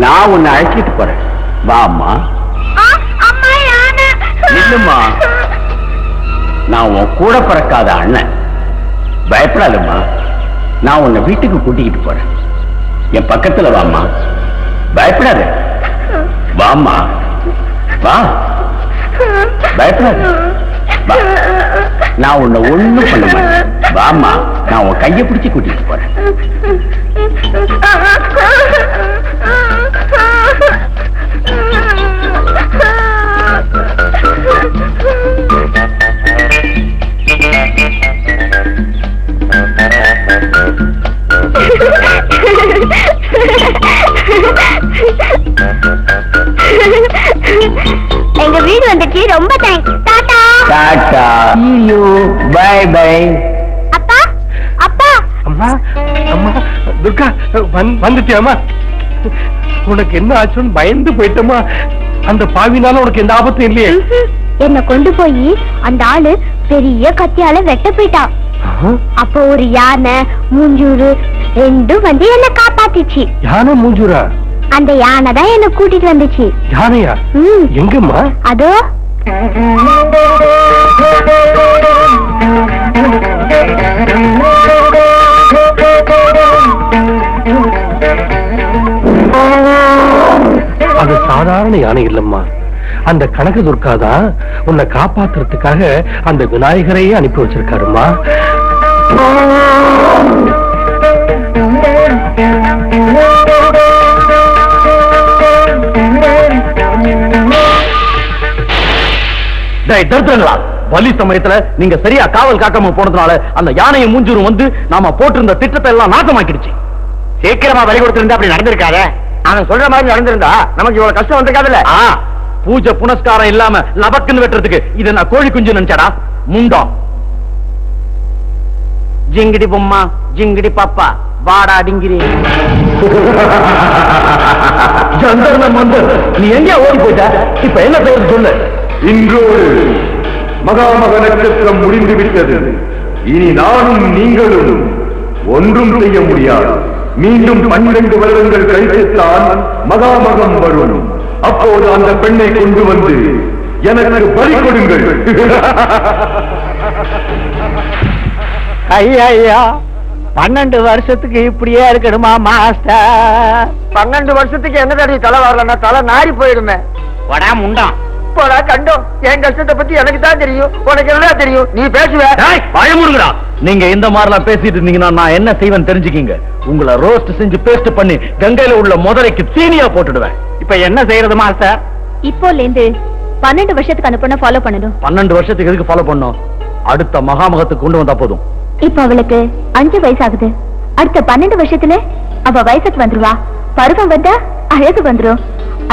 நான் உன்னை அழைச்சிட்டு போறேன். வா அம்மா. அம்மா யானை. இல்லம்மா, நான் உன் கூட பிறக்காத அண்ணன். பயப்படாதம்மா, நான் உன்னை வீட்டுக்கு கூட்டிக்கிட்டு போறேன். என் பக்கத்துல வாம்மா, பயப்படாத. வாம்மா, வா, பயப்படாத. வா. நான் உன்னை ஒண்ணும் பண்ண மாட்டேன். வாமா, நான் உன் கையை பிடிச்சு கூட்டிட்டு போறேன். எங்க வீடு வந்துச்சு. ரொம்ப thanks. Tata Tata. See you. Bye bye. அப்பா அப்பா. அம்மா அம்மா துர்கா வந்துட்டியாமா? உனக்கு என்ன ஆச்சுன்னு பயந்து போயிட்டமா? அந்த பாவினால உனக்கு எந்த ஆபத்தும் இல்லையே? என்ன கொண்டு போய் அந்த ஆளு பெரிய கத்தியால வெட்ட போயிட்டான். அப்போ ஒரு யானை மூஞ்சூறு ரெண்டும் வந்து என்ன காப்பாத்திச்சு. யானை மூஞ்சூரா? அந்த யானை தான் என்ன கூட்டிட்டு வந்துச்சு. யானையா? எங்கம்மா? அதோ அது சாதாரண யானை இல்லம்மா. அந்த கனக துர்கா தான் உன்னை காப்பாத்துறதுக்காக அந்த விநாயகரையே அனுப்பி வச்சிருக்காருமா. தருத்தங்களா, வலி சமயத்துல நீங்க சரியா காவல் காக்காம போனதுனால அந்த யானையை மூஞ்சூரும் வந்து நாம போட்டிருந்த திட்டத்தை எல்லாம் நாசமாக்கிடுச்சு. சீக்கிரமா வழி கொடுத்திருந்தா அப்படி நடந்திருக்காத. அவன் சொல்ற மாதிரி நடந்திருந்தா நமக்கு இவ்வளவு கஷ்டம் வந்திருக்காதுல்ல. பூஜை புனஸ்காரம் இல்லாம லபக்குன்னு வெட்டுறதுக்கு இதை நான் கோழி குஞ்சு நினைச்சாடா முண்டம். ஜிங்கிடி பொம்மா ஜிங்கிடி பாப்பா வாடா டிங்கிரி. நீ எங்க ஓடி போயிட்ட? இப்ப என்ன செய்யறது சொல்லு. இன்றோடு மகாமக நட்சத்திரம் முடிந்து விட்டது. இனி நானும் நீங்களும் ஒன்றும் செய்ய முடியாது. மீண்டும் 12 வருடங்கள் கழித்துத்தான் மகாமகம் வரும். அப்போது அந்த பெண்ணை கொண்டு வந்து எனக்கு பலி கொடுங்கள். ஐயா 12 வருஷத்துக்கு இப்படியே இருக்கணுமா மாஸ்டர்? 12 வருஷத்துக்கு என்ன தடவை தலை வரலன்னா தலை நாரி போயிடுமே. வடா முண்டம் போடா கண்டோம். என் கஷ்டத்தை பத்தி எனக்கு தான் தெரியும், உனக்கு என்ன தெரியும்? நீ பேசுவ. பயமுறுங்கடா. நீங்க இந்த மாதிரிலாம் பேசிட்டு இருந்தீங்கன்னா நான் என்ன செய்வேன் தெரிஞ்சுக்கீங்க. உங்களை ரோஸ்ட் செஞ்சு பேஸ்ட் பண்ணி கங்கையில உள்ள முதலைக்கு தீனியா போட்டுடுவேன். இப்ப என்ன செய்யறது மாஸ்டர்? இப்போல இருந்து 12 வருஷத்துக்கு அந்த பொண்ணை ஃபாலோ பண்ணணும். 12 வருஷத்துக்கு எதுக்கு ஃபாலோ பண்ணோம்? அடுத்த மகாமகத்துக்கு கொண்டு வந்தா போதும். இப்ப அவளுக்கு 5 வயசு ஆகுது. அடுத்த 12 வருஷத்துல அவ வயசுக்கு வந்துருவா. பருவம் வந்தா அழகு வந்துரும்.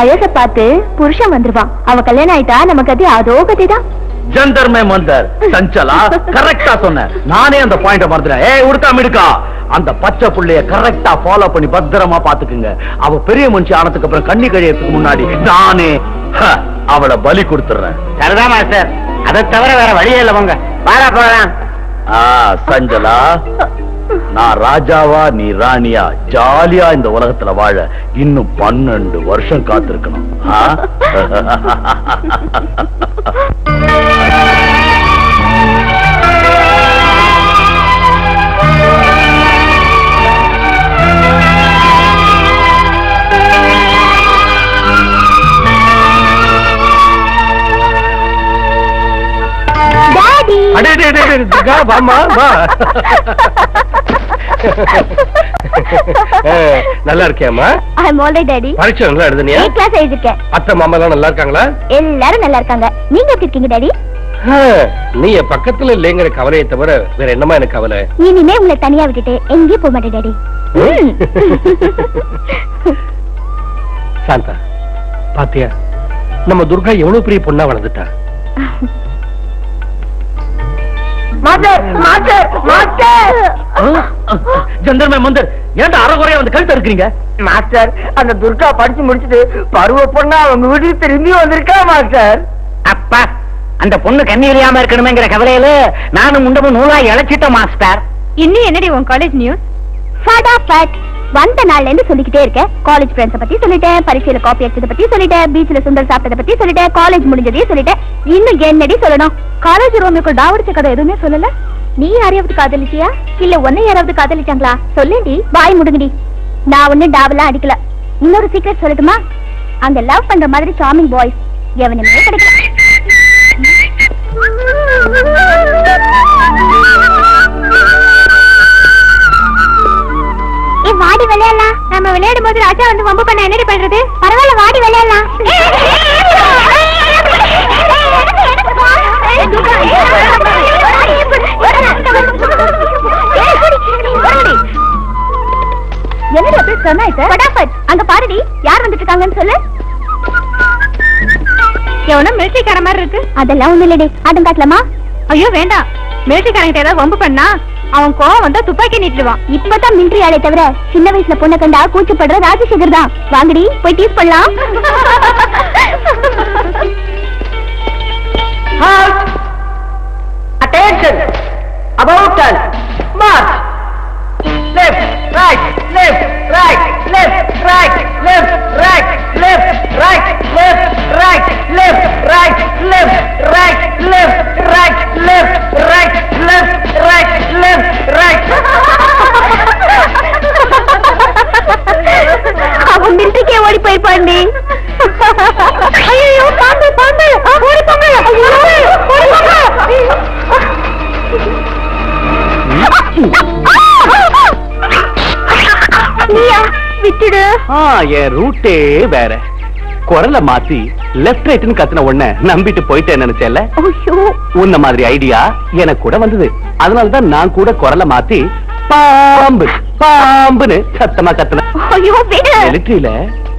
அழக பார்த்து புருஷன் வந்துருவான். அவ கல்யாணம் ஆயிட்டா நமக்கு அது அதோ கதைதான். ஜந்தர் மே மந்தர் சஞ்சலா கரெக்டா சொன்ன. நானே அந்த பாயிண்ட மறந்துட்டேன். ஏய் உடுக்கா மிடுக்கா, அந்த பச்சை புள்ளைய கரெக்டா ஃபாலோ பண்ணி பத்திரமா பாத்துக்குங்க. அவ பெரிய மனுஷி ஆனதுக்கு அப்புறம் கண்ணி கழியறதுக்கு முன்னாடி நானே அவளை பலி கொடுத்துறேன். சரிதான் மாஸ்டர். அதை தவிர வேற வழியே இல்ல. போங்க வாடா போலாம். சஞ்சலா, நான் ராஜாவா நீ ராணியா ஜாலியா இந்த உலகத்துல வாழ இன்னும் 12 வருஷம் காத்திருக்கணும். நல்லா இருக்கியாமா? பரீட்சை நல்லா எழுதுனியா? அத்தை மாமா எல்லாம் நல்லா இருக்காங்களா? எல்லாரும் நல்லா இருக்காங்க. நீங்க எப்படி இருக்கீங்க டாடி? நீ என் பக்கத்துல இல்லைங்கிற கவலையை தவிர வேற என்னமா எனக்கு கவலை? இனிமே உங்களை தனியா விட்டுட்டு எங்கேயும் போக மாட்டேன் டாடி. சாந்தா, பாத்தியா நம்ம துர்கா எவ்வளவு பெரிய பொண்ணா வளர்ந்துட்டா. ஜந்தர் மே மந்தர், ஏன்டா அரைகுறையா வந்து கழுத்த இருக்கிறீங்க? மாஸ்டர், அந்த துர்கா படிச்சு முடிச்சுட்டு பருவ பொண்ணா அவங்க வீட்டுக்கு திரும்பி வந்திருக்கா மாஸ்டர். அப்பா, அந்த பொண்ணு கண்ணி விழியாம இருக்கணுமேங்கிற கவலையில நானும் முண்டமும் நூலா இழைச்சிட்டோம் மாஸ்டர். இன்னும் என்னடி உன் காலேஜ் நியூஸ்? வந்த நாள்ல இருந்து சொல்லிக்கிட்டே இருக்கேன். காலேஜ் ஃப்ரெண்ட்ஸ பத்தி சொல்லிட்டேன், பரீட்சையில காப்பி அடிச்சத பத்தி சொல்லிட்டேன், பீச்ல சுந்தர் சாப்பிட்டத பத்தி சொல்லிட்டேன், காலேஜ் முடிஞ்சதையும் சொல்லிட்டேன். இன்னும் என்னடி சொல்லணும்? காலேஜ் ரோமியோக்கு டாவடிச்ச கதை எதுவுமே சொல்லல. நீ யாரையாவது காதலிச்சியா இல்ல உன்னை யாராவது காதலிச்சாங்களா? சொல்லேண்டி, வாய் முடுங்கடி. நான் ஒண்ணு டாவெல்லாம் அடிக்கல. இன்னொரு சீக்ரெட் சொல்லட்டுமா? அந்த லவ் பண்ற மாதிரி சாமிங் பாய்ஸ் எவனுமே கிடைக்கல. விளையாடும் போது ராஜா வந்து வம்பு பண்ண என்னடி பண்றது? பரவாயில்ல, வாடி விளையாடலாம். என்னடி சொன்னாய்? அங்க பாருடி, யார் வந்துட்டு இருக்காங்கன்னு சொல்லு. எவனும் மிலிட்டரிக்கார மாதிரி இருக்கு. அதெல்லாம் ஒண்ணு இல்லடி, ஆட்டம் காட்டலாமா? ஐயோ வேண்டாம், மிலிட்டரிக்காரங்கிட்ட ஏதாவது வம்பு பண்ணா அவன் கோவம் வந்தா துப்பாக்கி நீட்டுவான். இப்பதான் மிலிட்டரி ஆளே தவிர சின்ன வயசுல பொண்ணை கண்டா கூச்சப்படுற ராஜசேகர் தான். வாங்கடி போய் டீஸ் பண்ணலாம். Attention! About turn. March. Left, right, left, right, left, right, left, right, left, right, left, right, left, right, left, right, left, right, left, right, left, right, left, right. அவன் மிலிட்டரிக்கே ஓடி போயிருப்பாண்டி. ஐயோ பாம்பு பாம்பு ஓடி போங்க. நீயா விட்டுடு. என் ரூட்டே வேற. குரல மாத்தி லெப்ட் ரைட்னு கத்துன உடனே நம்பிட்டு போயிட்டேன் நினைச்சேன்ல. உன்ன மாதிரி ஐடியா எனக்கு கூட வந்தது. அதனாலதான் நான் கூட குரல மாத்தி பாம்பு பாம்புன்னு சத்தமா கத்துன. மிலிட்டரியில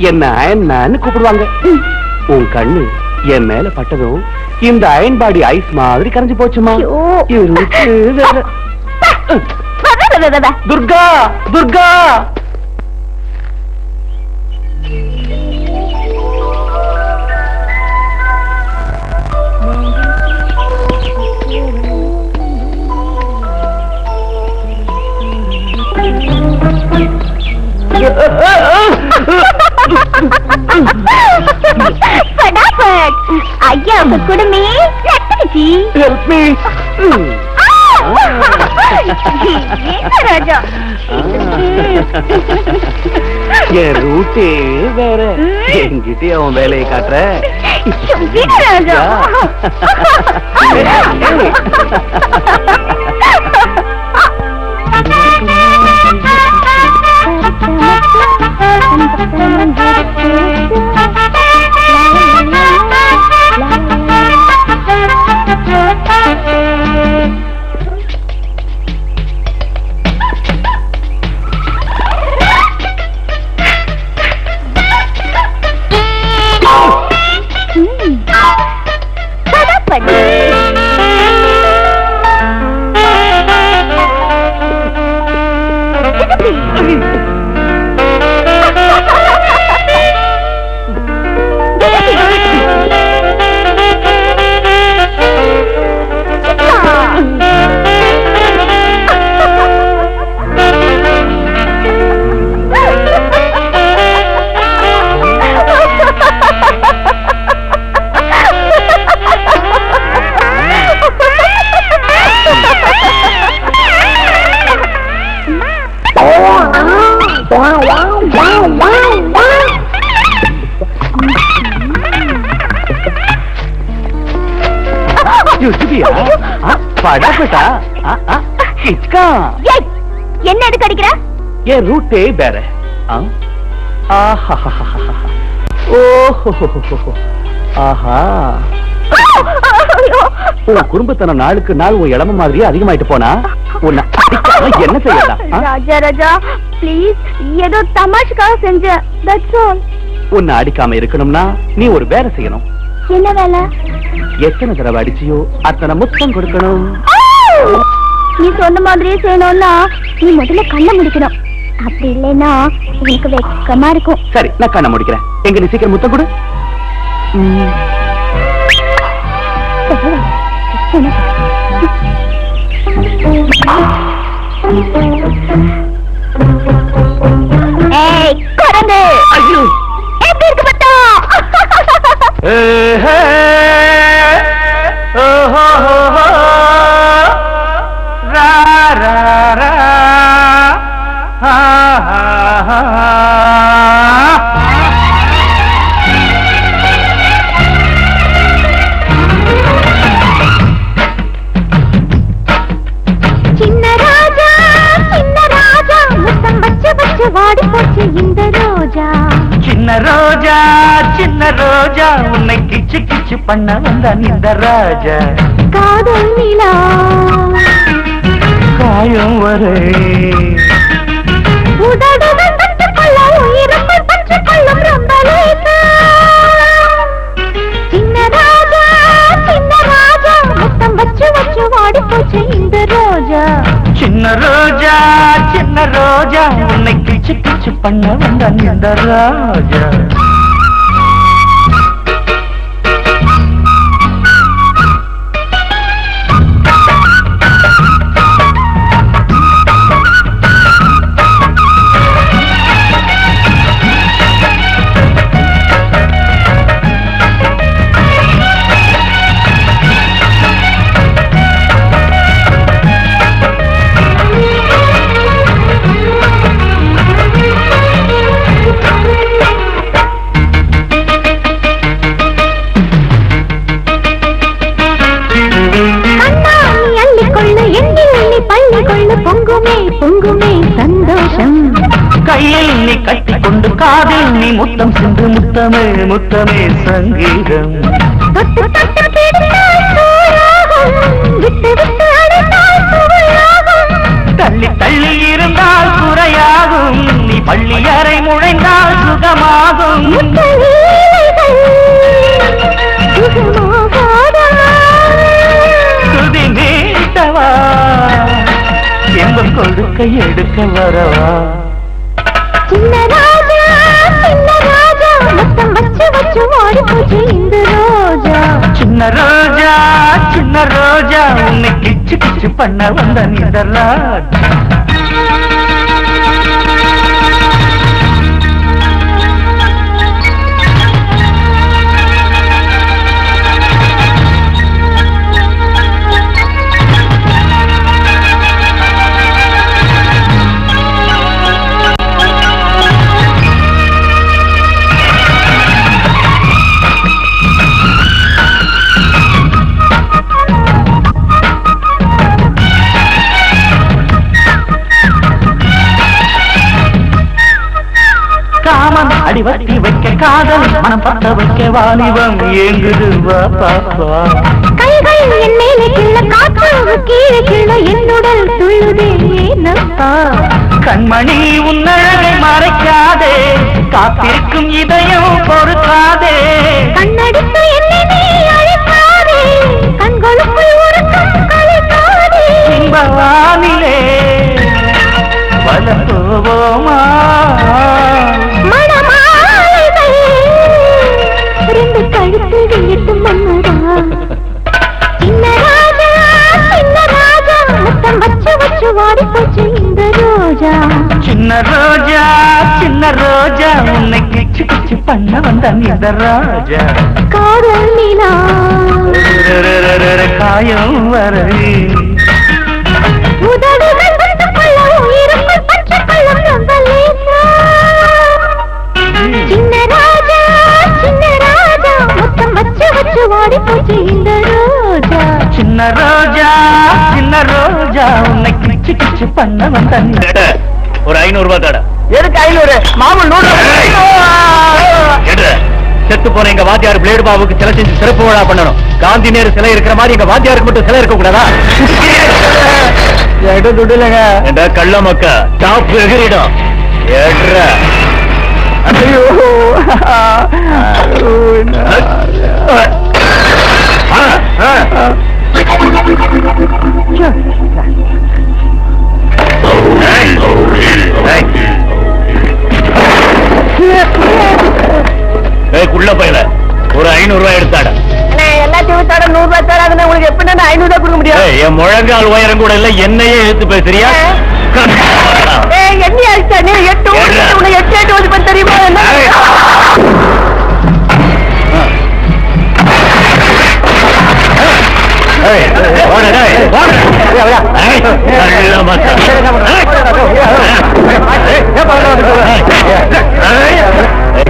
என்ன அயன்மேன்னு கூப்பிடுவாங்க. உன் கண்ணு என் மேல பட்டதும் இந்த அயன் பாடி ஐஸ் மாதிரி கரைஞ்சு போச்சுமா. துர்கா துர்கா ஐயா குடுமி ஹெல்ப் மீ. ராஜா என் ரூட்டே வேற. என்கிட்ட அவன் வேலையை காட்டுற. ராஜா என்ன எதுக்கு அடிக்கிற? என் ரூட்டே வேற. உன் குடும்பத்தன நாளுக்கு நாள் உன் இளம மாதிரியே அதிகமாயிட்டு போனா உன்னை என்ன செய்யலாம்? ராஜா ராஜா ப்ளீஸ், ஏதோ தமாஷுக்காக செஞ்சேன். That's all. உன்னை அடிக்காம இருக்கணும்னா நீ ஒரு வேலை செய்யணும். என்ன வேலை? எத்தனை தடவை அடிச்சியோ அத்தனை முத்தம் கொடுக்கணும். நீ சொன்ன மாதிரியே செய்யணும்னா நீ முதல்ல கண்ணை முடிக்கணும். அப்படி இல்லைன்னா எனக்கு வெக்கமா இருக்கும். சரி, நான் கண்ணை முடிக்கிறேன். எங்க நீ சீக்கிரம் முத்தம் கொடு. ஏய் குரங்கு, ஐயோ எப்படி இருக்கு பத்தா? சின்ன ராஜா முத்தம் வச்சு வச்சு வாடி போச்சு இந்த சின்ன ரோஜா உன்னை கிச்சு கிச்சு பண்ண வந்தான் இந்த ராஜா காதல் நிலா காயம் வரை உதடுகள் பற்றுக்கொள்ள உயிருக்குள் பற்றுக்கொள்ளும் ரொம்ப லேசா சின்ன ராஜா முத்தம் வச்சு வச்சு வாடி போச்சு இந்த ரோஜா சின்ன ரோஜா உன்னை கிச்சு கிச்சு பண்ண வந்தான் இந்த ராஜா கையில் நீ கட்டிக்கொண்டு காதில் நீ முத்தம் சென்று முத்தமே முத்தமே சங்கீதம் தள்ளி தள்ளி இருந்தால் குறையாகும் நீ பள்ளி அறை முழைந்தால் சுகமாகும் சுதி நீட்டவா எங்கும் கொடுக்க எடுக்க வரவா சின்ன ராஜா முத்தம் வச்சு வச்சு வாடி போச்சு இந்த ரோஜா சின்ன ரோஜா உன்னை கிச்சு கிச்சு பண்ண வந்த இந்த ராஜா காமன் அடிவத்தி வைக்க காதல் மனம் பத்த வைக்க வாலிபம் ஏங்குது வா பாப்பா கைகள் என் மேலே கிள்ள காற்று கீழே கிள்ள என்னுடல் துள்ளுதே ஏனப்பா கண்மணி உன்னழகை மறைக்காதே காத்திருக்கும் இதயம் பொறுக்காதே கண்ணடித்து என்னை நீ அழைக்காதே கண்களுக்குள் உறக்கம் கலைக்காதே இன்பவானிலே வல போவோமா மணமாலைகள் ரெண்டு கழுத்து வியட்டும் மன்னரா சின்ன ராஜா முத்தம் வச்சு வச்சு வாடி போச்சு இந்த ரோஜா சின்ன ரோஜா உன்னை கிச்சு கிச்சு பண்ண வந்த இந்த ராஜா காதல் நிலா காயம் வரை உதடுகள் பற்றுக்கொள்ள உயிருக்குள் பற்றுக்கொள்ளும் ரொம்ப லேசா சின்ன ராஜா முத்தம் வச்சு வச்சு வாடி போச்சு இந்த ரோஜா சின்ன ரோஜா உன்னை கிச்சு கிச்சு பண்ண வந்த ஒரு 500 ரூபாய் தட எதுக்கு 500 மாமூல் 100 செத்து போன எங்க வாத்தியார் பிளேடு பாபுக்கு சிலை செஞ்சு சிறப்பு விழா பண்ணணும் காந்தி நேரு சிலை இருக்கிற மாதிரி எங்க வாத்தியாருக்கு மட்டும் சிலை இருக்க கூடாதா எடு துடுலங்க கள்ள மக்கா டாப் எகிரிடும் ஏற்ற ஐயோ குள்ள பையல ஒரு 500 ரூபாய் எடுத்தாட எல்லாத்தையும் வித்தாட 100 ரூபாய் தராதுன்னா உங்களுக்கு எப்படி 500 ரூபாய் கொடுக்க முடியும் என் முழங்கால் உயரம் கூட இல்ல என்னையே எடுத்து பேசுறியா எண்ணி அடிச்சா நீ 8 வந்து தெரியுமா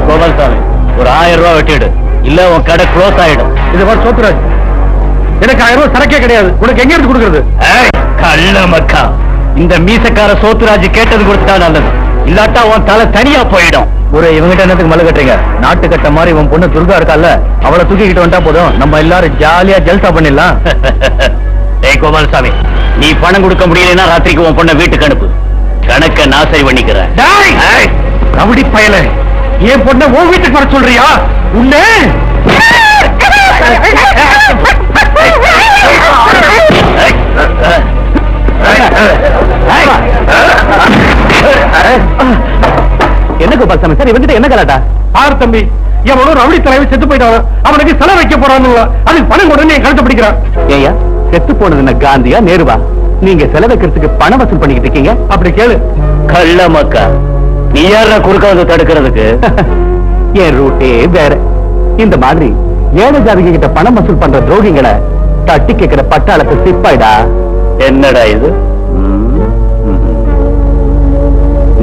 கோபால்சாமி ஒரு 1000 ரூபாய் வெட்டிடு இல்ல உன் கடை க்ளோஸ் ஆயிடும். இது மாதிரி சோத்துராஜ் எனக்கு 1000 ரூபாய் சரக்கே கிடையாது, உனக்கு எங்க இருந்து கொடுக்கறது? கள்ள மக்கா, இந்த மீசக்கார சோத்துராஜ் கேட்டது கொடுத்தா நல்லது, இல்லாட்டா உன் தலை தனியா போயிடும். ஒரு இவங்கிட்ட என்னத்துக்கு மல்லு கட்டுறீங்க? நாட்டு கட்ட மாதிரி இவன் பொண்ணு துர்கா இருக்கால, அவளை தூக்கிக்கிட்டு வந்தா போதும், நம்ம எல்லாரும் ஜாலியா ஜல்சா பண்ணிடலாம். ஏய் கோபாலசாமி, நீ பணம் கொடுக்க முடியலன்னா ராத்திரிக்கு உன் பொண்ணை வீட்டுக்கு அனுப்பு. கணக்க நான் சரி பண்ணிக்கிறேன். ரவுடி பயல, என் பொண்ணை உன் வீட்டுக்கு வர சொல்றியா? உன்னை என்ன கோபாலசாமி சார், இவங்கிட்ட என்ன கலாட்டா? ஆறு தம்பி, எவனோ ரவுடி தலைவர் செத்து போயிட்டான், அவனுக்கு செலவு வைக்க போறான்னு அதுக்கு பணம் கொடுன்னு என் கழுத்தை பிடிக்கிறான். ஏயா செத்து போனது என்ன காந்தியா நேருவா? நீங்க செலவைக்கிறதுக்கு பணம் வசூல் பண்ணிக்கிட்டு இருக்கீங்க. அப்படி கேளு. கள்ள மக்கா, நீ யார குறுக்க வந்து தடுக்கிறதுக்கு? என் ரூட்டே வேற. இந்த மாதிரி ஏழை ஜாதிக கிட்ட பணம் வசூல் பண்ற துரோகிங்களை தட்டி கேட்கிற பட்டாளத்தை சிப்பாயிடா. என்னடா இது?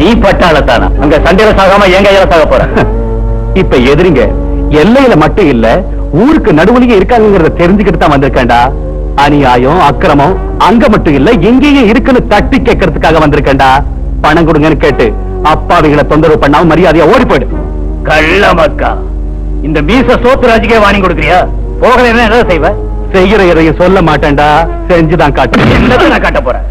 நீ பட்டாளத்தானா? அங்க சண்டையில சாகாம என் கையில சாக போற. இப்ப எதிரிங்க எல்லையில மட்டும் இல்ல, ஊருக்கு நடுவுலயே இருக்காங்கிறத தெரிஞ்சுக்கிட்டு தான் வந்திருக்கேன்டா. அநியாயம் அக்கிரமம் அங்க மட்டும் இல்ல, எங்கேயே இருக்குன்னு தட்டி கேட்கறதுக்காக வந்திருக்கேன்டா. பணம் கொடுங்கன்னு கேட்டு அப்பாவிகளை தொந்தரவு பண்ணாம மரியாதையா ஓடி போயிடு. கள்ள மக்கா, இந்த மீச சோத்துராஜுக்கே வாங்கி கொடுக்குறியா? போகிற என்ன செய்வ? செய்யற எதையும் சொல்ல மாட்டேன்டா, செஞ்சுதான் காட்டு. என்னதான் நான் காட்ட போறேன்?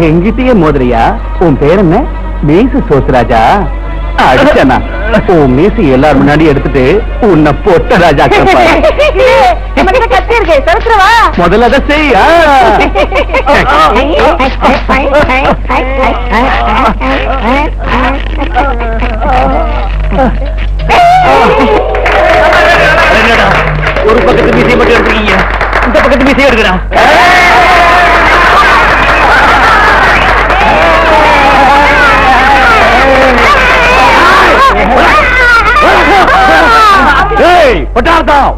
எங்கிட்டயே மோதிரியா? உன் பேர் என்ன? மீசு சோத்ராஜா? அடிச்சனா உன் மீசு எல்லாரும் முன்னாடி எடுத்துட்டு உன்னை பொட்ட ராஜா முதல்ல அதை செய்ய. ஒரு பக்கத்து மீசையை மட்டும் எடுத்துக்கீங்க, இந்த பக்கத்து மீசையை எடுக்கிறா.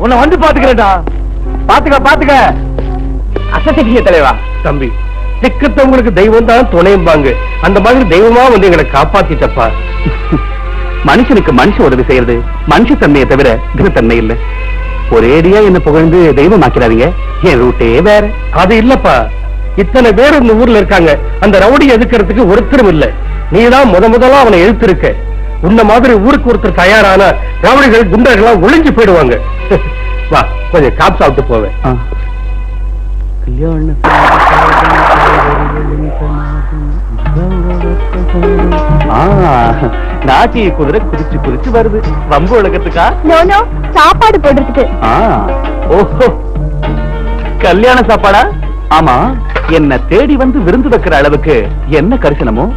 உன்னை வந்து பாத்துக்கிறேன்டா. பாத்துக்க அசத்திய தலைவா. தம்பி, திக்கத்தவங்களுக்கு தெய்வம் தான் துணையும்பாங்க, அந்த மாதிரி தெய்வமா வந்து எங்களை காப்பாத்திட்டப்பா. மனுஷனுக்கு மனுஷன் உதவி செய்யறது மனுஷத்தன்மையை தவிர தினத்தன்மை இல்ல. ஒரேடியா என்ன புகழ்ந்து தெய்வமாக்கிறாதீங்க. என் ரூட்டே வேற. அது இல்லப்பா, இத்தனை பேர் இந்த ஊர்ல இருக்காங்க, அந்த ரவுடி எதுக்கிறதுக்கு ஒருத்தரும் இல்ல. நீதான் முதலா அவனை எழுத்திருக்க. உன்ன மாதிரி ஊருக்கு ஒருத்தர் தயாரான ரவுடிகள் குண்டர்கள் ஒளிஞ்சு போயிடுவாங்க. வா, கொஞ்சம் காப்பு சாப்பிட்டு போவேன். நாட்டிய குதிரை குதிச்சு குதிச்சு வருது. வம்பு உலகத்துக்கா? சாப்பாடு போடுறதுக்கு. ஓஹோ, கல்யாண சாப்பாடா? ஆமா, என்ன தேடி வந்து விருந்து வைக்கிற அளவுக்கு என்ன கரிசனமோ?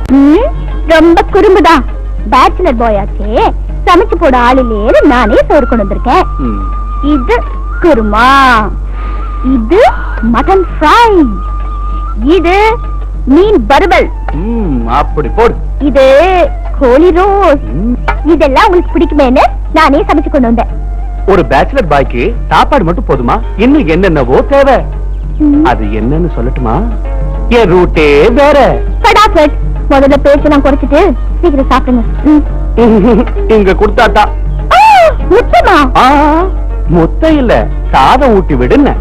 ரொம்ப குறும்புதான். பேச்சுலர் பாய் ஆச்சே, சமைச்சு போட ஆள் இல்லையே, நானே சோறு கொண்டு வந்திருக்கேன். இது குருமா, இது மட்டன் ஃப்ரை, இது மீன் வறுவல், அப்படி போடு. இது கோழி ரோஸ். இதெல்லாம் உங்களுக்கு பிடிக்குமேன்னு நானே சமைச்சு கொண்டு வந்தேன். ஒரு பேச்சுலர் பாய்க்கு சாப்பாடு மட்டும் போதுமா? இன்னும் என்னென்னவோ தேவை. அது என்னன்னு சொல்லட்டுமா? என் ரூட்டே வேற. ஃபடாஃபட், முதல்ல பேச்செல்லாம் குறைச்சிட்டு சீக்கிரம் சாப்பிடுங்க. இங்க கொடுத்தாட்டா. முத்தமா? முத்த இல்ல, சாதம் ஊட்டி விடுன.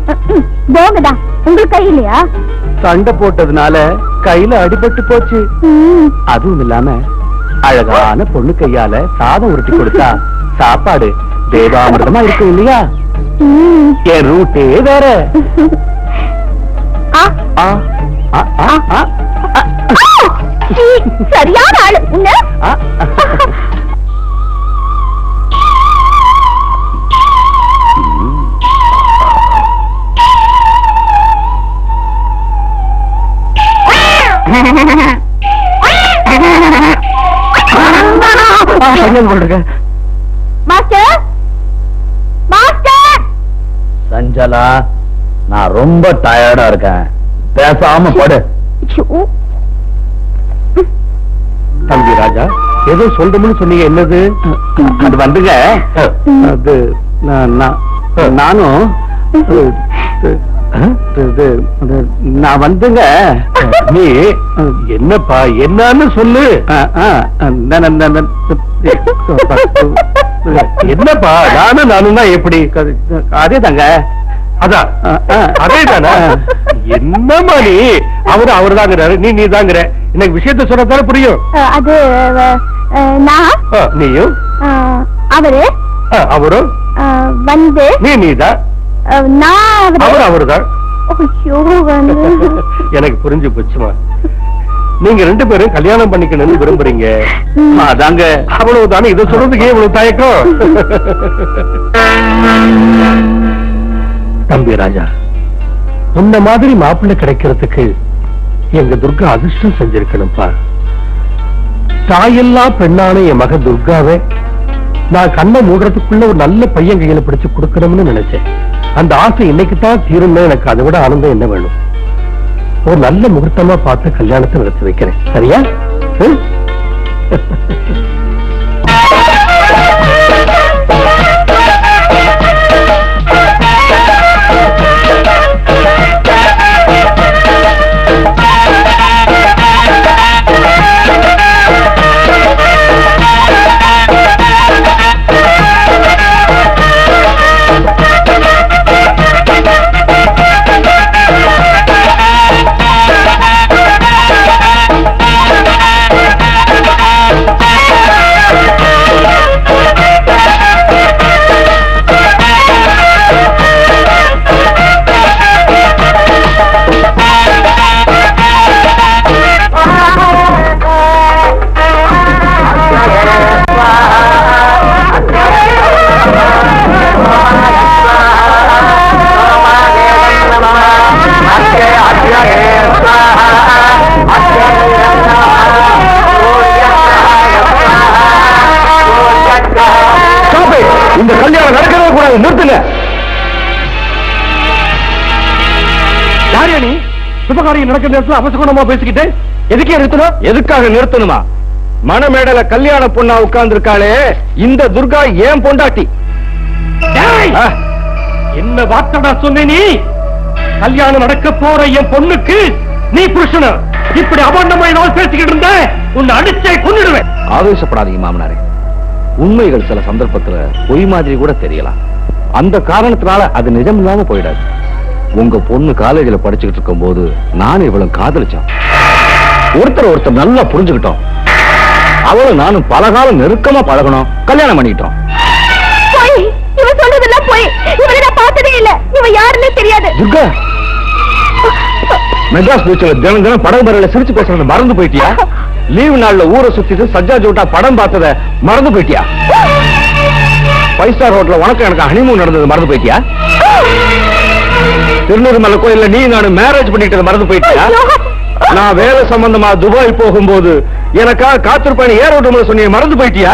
போங்கதான், உங்களுக்கு கை இல்லையா? சண்டை போட்டதுனால கையில அடிபட்டு போச்சு. அதுவும் இல்லாம அழகான பொண்ணு கையால சாதம் உருட்டி கொடுத்தா சாப்பாடு தேவாமிர்தமா இருக்கும் இல்லையா? என் ரூட்டே வேற. சரியான ஆளு. Master, master. சஞ்சலா, நான் ரொம்ப டயர்டா இருக்கேன், பேசாம படு. தம்பி ராஜா, ஏதோ சொல்றோம்னு சொன்னீங்க, என்னது? அது வந்துங்க, அது நானும் நான் வந்துங்க. நீ என்னப்பா, என்னன்னு சொல்லு. என்னப்பா, நானும் தான் எப்படி? அதே தாங்க. அதான் அதே தானே. என்னமா நீ? அவரு தாங்கிறாரு, நீ தாங்கிற. எனக்கு விஷயத்த சொன்னதால புரியும். அது நான், நீயும் அவரு அவரும் வந்து, நீதான், நான் அவருதான். எனக்கு புரிஞ்சு போச்சுமா. நீங்க ரெண்டு பேரும் கல்யாணம் பண்ணிக்கணும்னு விரும்புறீங்க. அதாங்க. அவ்வளவுதானே. இதை சொல்றதுக்கு இவ்வளவு தயக்கம்? தம்பி ராஜா, உன்ன மாதிரி மாப்பிள்ளை கிடைக்கிறதுக்கு எங்க துர்கா அதிர்ஷ்டம் செஞ்சிருக்கணும்பா. தாயெல்லாம் பெண்ணான என் மக துர்காவை நான் கண்ணை மூடுறதுக்குள்ள ஒரு நல்ல பையன் கையில பிடிச்சு கொடுக்கணும்னு நினைச்சேன். அந்த ஆசை இன்னைக்குத்தான் தீரும்னு எனக்கு அதை விட ஆனந்தம் என்ன வேணும்? ஒரு நல்ல முகூர்த்தமா பார்த்து கல்யாணத்தை நடத்தி வைக்கிறேன், சரியா? இந்த கல்யாணம் நடக்கவே கூடாது, நிறுத்துங்க. யாரே நீ? சுபகாரியம் நடக்கிற நேரத்தில் அவசகுணமா பேசிக்கிட்டு எதுக்கே நிறுத்தணும்? எதுக்காக நிறுத்தணுமா? மணமேடல கல்யாண பொண்ணா உட்கார்ந்து இருக்காளே இந்த துர்கா ஏன் பொண்டாட்டி. என்ன வார்த்தடா சொன்ன நீ? கல்யாணம் நடக்க போற என் பொண்ணுக்கு நீ புருஷன இப்படி அபாண்டமாய் நான் பேசிக்கிட்டு இருந்த உன்னை அடிச்சே கொன்னுடுவேன். ஆவேசப்படாதீங்க மாமனாரே, உண்மைகள் சில சந்தர்ப்பத்துல பொய் மாதிரி கூட தெரியலாம். அந்த காரணத்தினால அது நிஜம் இல்லாம போயிடாது. உங்க பொண்ணு காலேஜில் படிச்சுக்கிட்டு இருக்கும் போது நானும் இவளும் காதலிச்சோம். ஒருத்தர் நல்லா புரிஞ்சுக்கிட்டோம். அவளும் நானும் பல காலம் நெருக்கமா பழகணும், கல்யாணம் பண்ணிக்கிட்டோம். இவன் சொல்றதெல்லாம் போய், இவனை நான் பார்த்ததே இல்ல, இவன் யாருன்னே தெரியாது. துர்கா, மெட்ராஸ் பீச்ல தினம் தினம் படம் வரையில சிரிச்சு பேசுறத மறந்து போயிட்டியா? லீவு நாள்ல ஊரை சுத்திட்டு சஜ்ஜா ஜோட்டா படம் பார்த்தத மறந்து போயிட்டியா? 5 ஸ்டார் ஹோட்டல்ல உனக்கு எனக்கு ஹனிமூன் நடந்தது மறந்து போயிட்டியா? திருநூறுமலை கோயில்ல நீ நானும் மேரேஜ் பண்ணிட்டது மறந்து போயிட்டியா? நான் வேலை சம்பந்தமா துபாய் போகும்போது எனக்கா காத்திருப்பேன் ஏர் ஓட்டம் சொன்னிய மறந்து போயிட்டியா?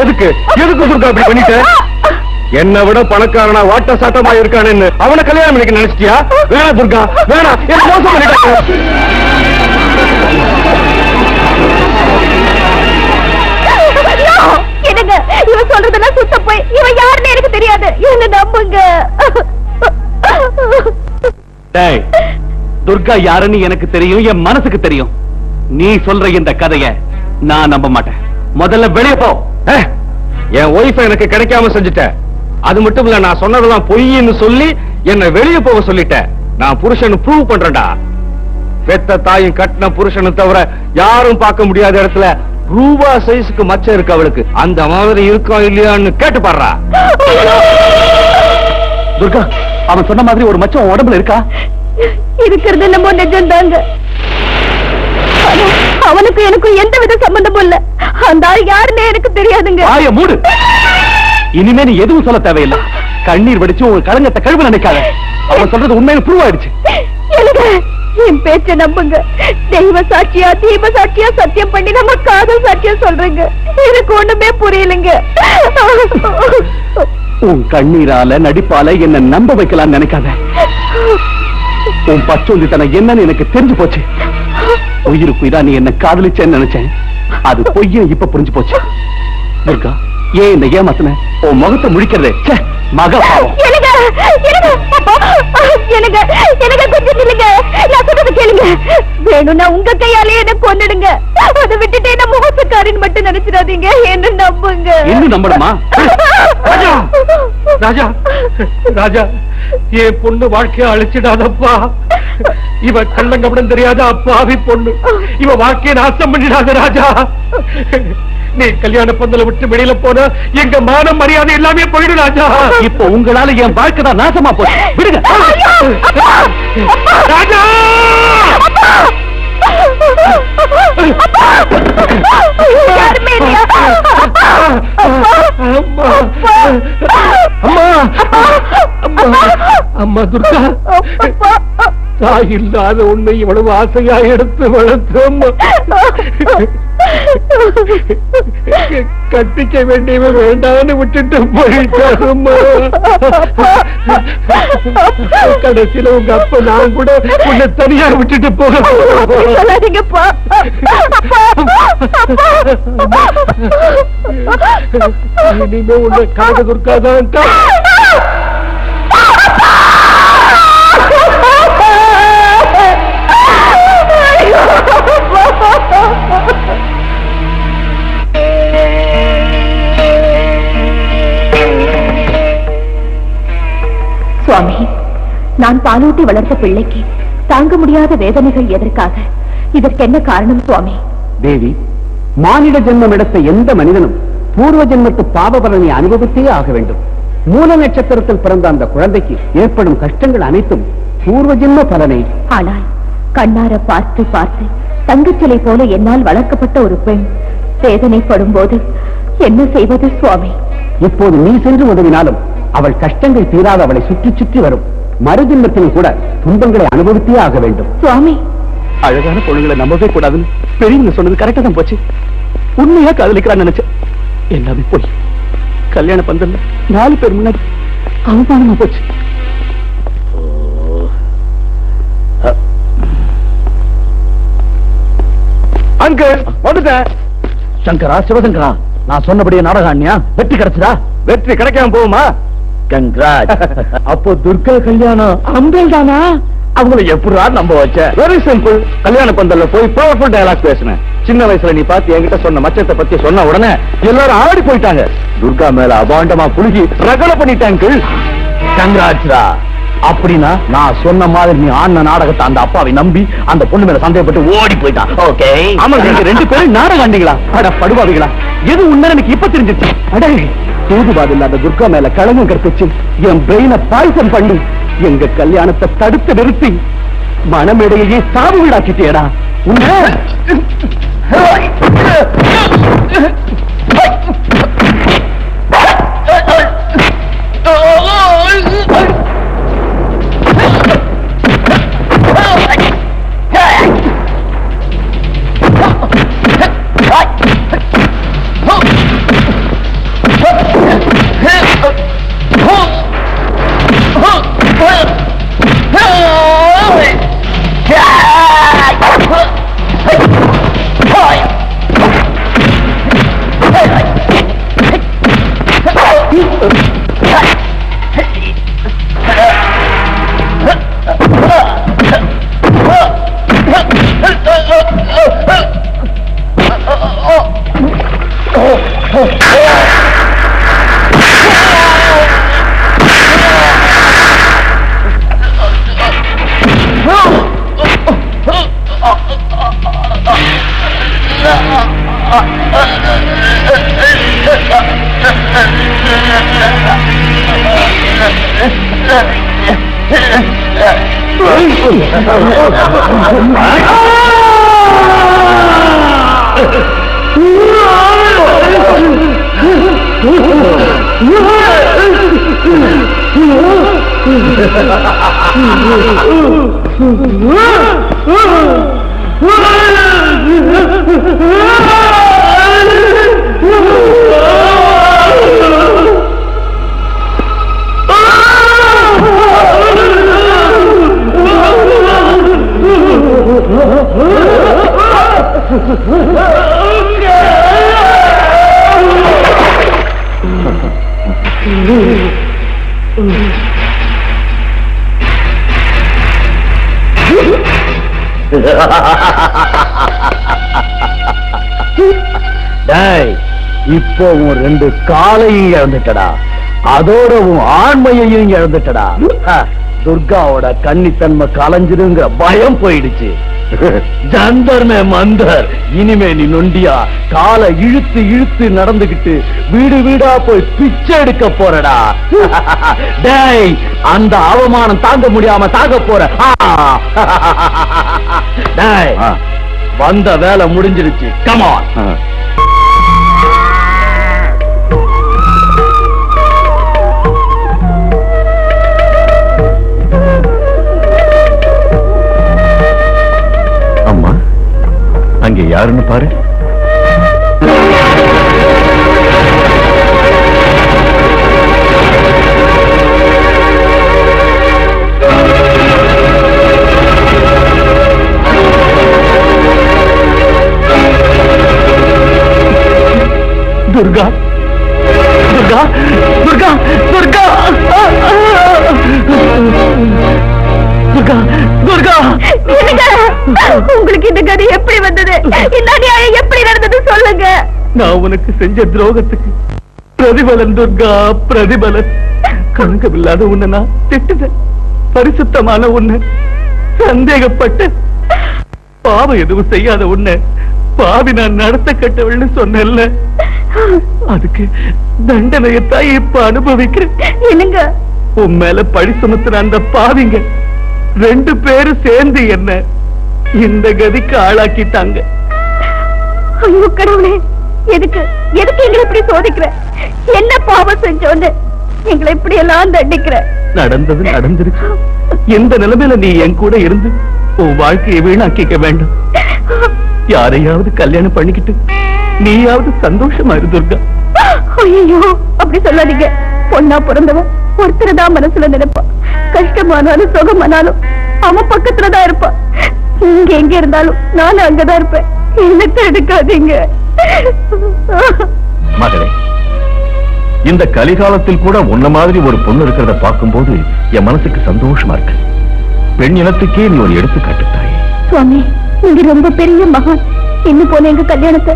எதுக்கு எதுக்கு துர்கா அப்படி பண்ணிட்ட? என்னை விட பணக்காரனா வாட்ட சாட்டமா இருக்கானு அவனை கல்யாணம் பண்ணிக்க நினைச்சிட்டியா? வேணா துர்கா வேணா, என்ன மோசம் பண்ணிட்டாங்க. என்னங்க இவன் சொல்றதெல்லாம் சுத்த போய், இவன் யாருன்னு எனக்கு தெரியாது, என்ன நம்புங்க. டேய், துர்கா யாருன்னு எனக்கு தெரியும், என் மனசுக்கு தெரியும். நீ சொல்ற இந்த கதைய நான் நம்ப மாட்டேன். முதல்ல வெளியே போ. என் ஒய்ஃப எனக்கு கிடைக்காம செஞ்சுட்ட. அது மட்டும் இல்ல, நான் சொன்னதெல்லாம் பொய்ன்னு சொல்லி என்ன வெளியே போக சொல்லிட்டேன். நான் புருஷன் ப்ரூவ் பண்றேன்டா. பெத்த தாயும் கட்டின புருஷனும் தவிர யாரும் பார்க்க முடியாத இடத்துல ரூபா சைஸுக்கு மச்சம் இருக்கு அவளுக்கு. அந்த மாதிரி இருக்கா இல்லையான்னு கேட்டு பாடுறா. துர்கா, அவன் சொன்ன மாதிரி ஒரு மச்சம் உடம்புல இருக்கா? இருக்கிறது என்னமோ நிஜம்தாங்க. அவனுக்கு எனக்கும் எந்த வித சம்பந்தமும் இல்ல. அந்த ஆள் யாருன்னு எனக்கு தெரியாதுங்க. வாய மூடு. இனிமே நீ எதுவும் சொல்ல தேவையில்லை. கண்ணீர் வடிச்சு உங்க களங்கத்தை கழுவ நினைக்காத. அவன் சொல்றது உண்மையில ப்ரூவ் ஆயிடுச்சு. என் பேச்ச நம்புங்க. தெய்வ சாட்சியா தீப சாட்சியா சத்தியம் பண்ணி நம்ம காதல் சாட்சியா சொல்றேங்க. எனக்கு ஒண்ணுமே புரியலங்க. உன் கண்ணீரால நடிப்பால என்ன நம்ப வைக்கலாம்னு நினைக்காத. உன் பச்சோந்தித்தனம் என்னன்னு எனக்கு தெரிஞ்சு போச்சு. உயிருக்கு உயிரா நீ என்ன காதலிச்சேன்னு நினைச்சேன். அது பொய்ய இப்ப புரிஞ்சு போச்சு. துர்கா, ஏன் இந்த ஏமாத்தின? உன் முகத்தை முடிக்கிறதே மக பாவம். கொஞ்சம் இல்லைங்க, நான் சொல்றது கேளுங்க. வேணும்னா உங்க கையாலே என்ன கொன்னுடுங்க. அதை விட்டுட்டு என்ன மோசக்காரின்னு மட்டும் நினைச்சிடாதீங்க. என்ன நம்புங்க. இன்னும் நம்பணுமா? ராஜா ராஜா, என் பொண்ணு வாழ்க்கைய அழிச்சிடாதப்பா. இவ கள்ளங்கப்படம் தெரியாத அப்பாவி பொண்ணு. இவ வாழ்க்கையை நாசம் பண்ணிடாத ராஜா. நீ கல்யாண பந்தல விட்டு வெளியில போன எங்க மான மரியாதை எல்லாமே போயிடும் ராஜா. இப்ப உங்களால என் வாழ்க்கை தான் நாசமா போச்சு. விடுங்க ராஜா. அம்மா துர்கா, தாய் இல்லாத உன்னை இவ்வளவு ஆசையா எடுத்து வளர்த்து கட்டிக்க வேண்டியவன் வேண்டான்னு விட்டுட்டு போயிட்டாருமா. கடைசியில உங்க அப்ப நான் கூட உன்னை தனியா விட்டுட்டு போக. இனிமே உன்னை கனக துர்காதான். சுவாமி, நான் பாலூட்டி வளர்த்த பிள்ளைக்கு தாங்க முடியாத வேதனைகள் எதற்காக? இதற்கு என்ன காரணம் சுவாமி? தேவி, மானிட ஜென்மம் எடுத்த எந்த மனிதனும் பூர்வ ஜென்மத்து பாவ பலனை அனுபவித்தே ஆக வேண்டும். மூல நட்சத்திரத்தில் பிறந்த அந்த குழந்தைக்கு ஏற்படும் கஷ்டங்கள் அனைத்தும் பூர்வ ஜென்ம பலனை. ஆனால் கண்ணார பார்த்து பார்த்து தங்கச்சிலை போல என்னால் வளர்க்கப்பட்ட ஒரு பெண் வேதனைப்படும் போது என்ன செய்வது சுவாமி? இப்போது நீ சென்று உதவினாலும் அவள் கஷ்டங்கள் தீராத அவளை சுற்றி சுற்றி வரும். மறுஜென்மத்திலும் கூட துன்பங்களை அனுபவித்தே ஆக வேண்டும். சுவாமி, அழகான பொண்ணுங்களை நம்பவே கூடாதுன்னு பெரியவங்க சொன்னது கரெக்டா தான் போச்சு. உண்மையா காதலிக்கிறான்னு நினைச்சேன். எல்லாமே போய் கல்யாண பந்தல்ல 4 பேர் முன்னாடி அவமானமா போச்சு. அங்கிள் வந்துட்டேன். சங்கரா, சிவசங்கரா, நான் சொன்னபடியே நாடகாண்யா வெற்றி கிடைச்சதா? வெற்றி கிடைக்காம போகுமா? கங்க்ராட். அப்போ துர்கா கல்யாணம் அம்பேல் தானா? அவங்களை எப்படா நம்ப வச்ச? Very simple. கல்யாண பந்தல்ல போய் பவர்ஃபுல் டயலாக் பேசினேன். சின்ன வயசுல நீ பார்த்து என்கிட்ட சொன்ன மச்சத்தை பத்தி சொன்ன உடனே எல்லாரும் ஆடி போயிட்டாங்க. துர்கா மேல அபாண்டமா புழுகி ரகலை பண்ணிட்டாங்க. கங்க்ராட்ஸ்ரா. அப்படின்னா நான் சொன்ன மாதிரி நீ ஆன நாடகத்தை அந்த அப்பாவை நம்பி அந்த பொண்ணு மேல சந்தேகப்பட்டு ஓடி போயிட்டான். ஓகே. ஆமா, நீங்க 2 பேரும் நாடகம் ஆண்டீங்களா? அட படுவாவிகளா, எது உண்மை எனக்கு இப்ப தெரிஞ்சிச்சு. அட தூதுபாது இல்லாத துர்கா மேல களங்கம் கற்பிச்சு என் பிரெயினை பாய்சன் பண்ணி எங்க கல்யாணத்தை தடுத்து நிறுத்தி மனமேடையே சாவு வீடாக்கிட்டேடா. இப்போ உன் 2 காலையும் இழந்துட்டடா, அதோட உன் ஆண்மையையும் இழந்துட்டடா. துர்காவோட கன்னித்தன்மை கலைஞ்சிருங்கிற பயம் போயிடுச்சு. ஜந்தர் மே மந்தர், இனிமே நீ நொண்டியா காலை இழுத்து இழுத்து நடந்துகிட்டு வீடு வீடா போய் பிச்சை எடுக்க போறடா. டேய், அந்த அவமானம் தாங்க முடியாம தாங்க போற. டேய், வந்த வேலை முடிஞ்சிருச்சு. Come on. அங்கே யாருன்னு பாரு. துர்கா, துர்கா, துர்கா, துர்கா, துர்கா, துர்கா. உங்களுக்கு இந்த கதை எப்படி வந்தது? இந்த அநியாயம் எப்படி நடந்தது சொல்லுங்க. நான் உனக்கு செஞ்ச துரோகத்துக்கு பிரதிபலன் துர்கா, பிரதிபலன். கணக்கமில்லாத உன்னை நான் திட்டுதேன், பரிசுத்தமான உன்னை சந்தேகப்பட்டு, பாவம் எதுவும் செய்யாத உன்னை பாவி நான் நடத்த கட்டவள்னு சொன்னேன்ல, அதுக்கு தண்டனையத்தான் இப்ப அனுபவிக்கிறேன். என்னங்க, உன் மேல பழி சுமத்துற அந்த பாவிங்க 2 பேரும் சேர்ந்து என்ன இந்த கதிக்கு ஆளாக்கிட்டாங்க. ஐயோ கடவுளே, எதுக்கு எதுக்கு எங்களை இப்படி சோதிக்கிற? என்ன பாவம் செஞ்சோன்னு எங்களை இப்படி எல்லாம் தண்டிக்கிற? நடந்தது நடந்துருச்சு. எந்த நிலைமையில நீ என் கூட இருந்து உன் வாழ்க்கையை வீணாக்கிக்க வேண்டாம். யாரையாவது கல்யாணம் பண்ணிக்கிட்டு நீயாவது சந்தோஷமா இரு துர்கா. ஐயோ, அப்படி சொல்லாதீங்க. பொண்ணா பிறந்தவன் ஒருத்தரதான் மனசுல நினைப்பான். கஷ்டமானாலும் சுகமானாலும் அவன் பக்கத்துலதான் இருப்பான். இங்க எங்க இருந்தாலும் நானும் அங்கதான் இருப்பேன். என்ன எடுக்காதீங்க மகளே. இந்த கலிகாலத்தில் கூட உன்ன மாதிரி ஒரு பொண்ணு இருக்கிறத பார்க்கும்போது என் மனசுக்கு சந்தோஷமா இருக்கு. பெண் இனத்துக்கே நீ ஒரு எடுத்துக்காட்டு தாயே. சுவாமி, நீங்க ரொம்ப பெரிய மகான். இன்னும் போன எங்க கல்யாணத்தை